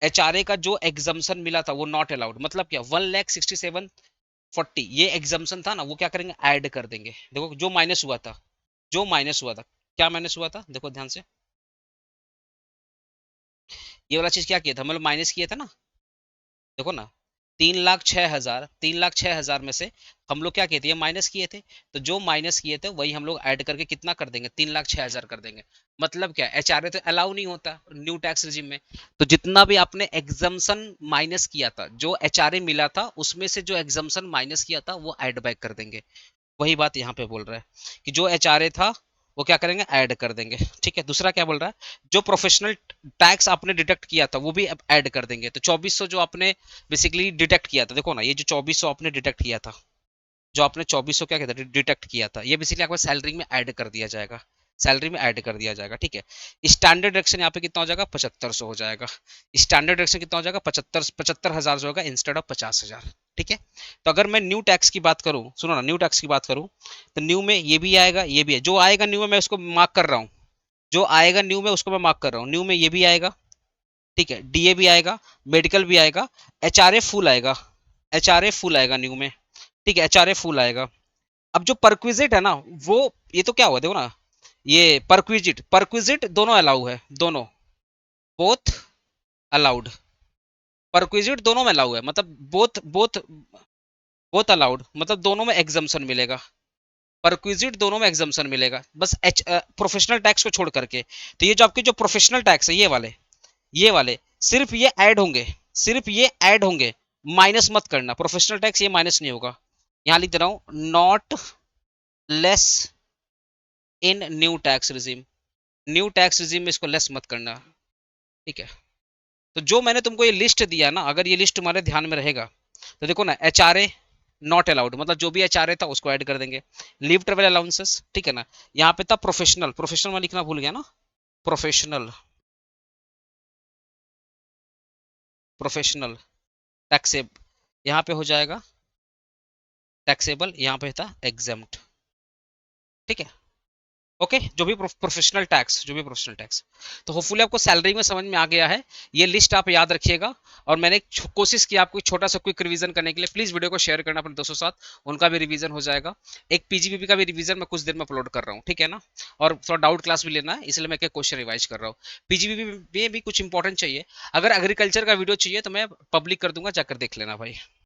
HRA का जो एग्जम्पशन मिला था वो नॉट अलाउड, मतलब क्या, 1,67,40 ये एग्जम्पशन था ना, वो क्या करेंगे, ऐड कर देंगे। देखो जो माइनस हुआ था, जो माइनस हुआ था, क्या माइनस हुआ था, देखो ध्यान से, ये वाला चीज क्या किया था, मतलब माइनस किया था ना, देखो ना, 3,06,000, 3,06,000 में से हम लोग क्या किए थे, ये माइनस किए थे। तो जो माइनस किए थे वही हम लोग ऐड करके कितना कर देंगे, 3,06,000 कर देंगे। मतलब क्या, HRA तो अलाउ नहीं होता न्यू टैक्स रिजिम में, तो जितना भी आपने एग्जम्पशन माइनस किया था, जो HRA मिला था उसमें से जो एग्जम्पशन माइनस किया था वो ऐड बैक कर देंगे। वही बात यहाँ पे बोल रहा है कि जो HRA था वो क्या करेंगे, ऐड कर देंगे। ठीक है, दूसरा क्या बोल रहा है, जो प्रोफेशनल टैक्स आपने डिडक्ट किया था वो भी ऐड कर देंगे। तो 2400 जो आपने बेसिकली डिडक्ट किया था, देखो ना, ये जो 2400 आपने डिडक्ट किया था, जो आपने 2400 क्या कहता है डिडक्ट किया था, ये बेसिकली आपको सैलरी में ऐड कर दिया जाएगा, सैलरी में ऐड कर दिया जाएगा। ठीक है, स्टैंडर्ड डिडक्शन यहाँ पे कितना हो जाएगा, 7500 हो जाएगा। स्टैंडर्ड डिडक्शन कितना हो जाएगा, 75,000 जो होगा इंस्टेड ऑफ 50,000। ठीक है, तो अगर मैं न्यू टैक्स की बात करूं, सुनो ना, न्यू टैक्स की बात करूं, तो न्यू में ये भी आएगा, ये भी है, जो आएगा न्यू में मैं उसको मार्क कर रहा हूँ, जो आएगा न्यू में उसको मैं मार्क कर रहा हूँ, न्यू में ये भी आएगा। ठीक है, DA भी आएगा, मेडिकल भी आएगा, HRA फुल आएगा, HRA फुल आएगा न्यू में। ठीक है, HRA फुल आएगा। अब जो परक्विजिट है ना, वो, ये तो क्या हुआ, देखो ना, ये परक्विजिट परक्विजिट दोनों अलाउ है, दोनों, बोथ अलाउड, परक्विजिट दोनों में अलाउ है, मतलब बोथ बोथ बोथ अलाउड, मतलब दोनों में एग्जम्पशन मिलेगा, परक्विजिट दोनों में एग्जम्पशन मिलेगा, बस प्रोफेशनल टैक्स को छोड़ करके। तो ये जो आपके जो प्रोफेशनल टैक्स है, ये वाले सिर्फ ये ऐड होंगे, सिर्फ ये ऐड होंगे, माइनस मत करना, प्रोफेशनल टैक्स ये माइनस नहीं होगा। यहां लिख दे रहा हूं not less in new tax regime, new tax regime में इसको लेस मत करना, ठीक है। तो जो मैंने तुमको ये लिस्ट दिया ना, अगर ये लिस्ट तुम्हारे ध्यान में रहेगा तो देखो ना, एचआरए नॉट अलाउड, मतलब जो भी एचआरए था उसको ऐड कर देंगे। लीव ट्रेवल अलाउंसेस, ठीक है ना। यहाँ पे था प्रोफेशनल, प्रोफेशनल में लिखना भूल गया ना, प्रोफेशनल, प्रोफेशनल टैक्सेब, यहाँ पे हो जाएगा टैक्सेबल, यहाँ पे था एग्जेम्प्ट, ठीक है। ओके जो भी प्रोफेशनल टैक्स, जो भी प्रोफेशनल टैक्स। तो होपफुली आपको सैलरी में समझ में आ गया है। ये लिस्ट आप याद रखिएगा। और मैंने कोशिश की आपको छोटा सा क्विक रिवीजन करने के लिए। प्लीज वीडियो को शेयर करना अपने दोस्तों के साथ, उनका भी रिवीजन हो जाएगा। एक पीजीबीपी का भी रिवीजन मैं कुछ देर में अपलोड कर रहा हूँ, ठीक है ना। और थोड़ा डाउट क्लास भी लेना है, इसलिए मैं एक क्वेश्चन रिवाइज कर रहा हूँ। पीजीबीपी में भी कुछ इंपॉर्टेंट चाहिए। अगर एग्रीकल्चर का वीडियो चाहिए तो मैं पब्लिक कर दूंगा, जाकर देख लेना भाई।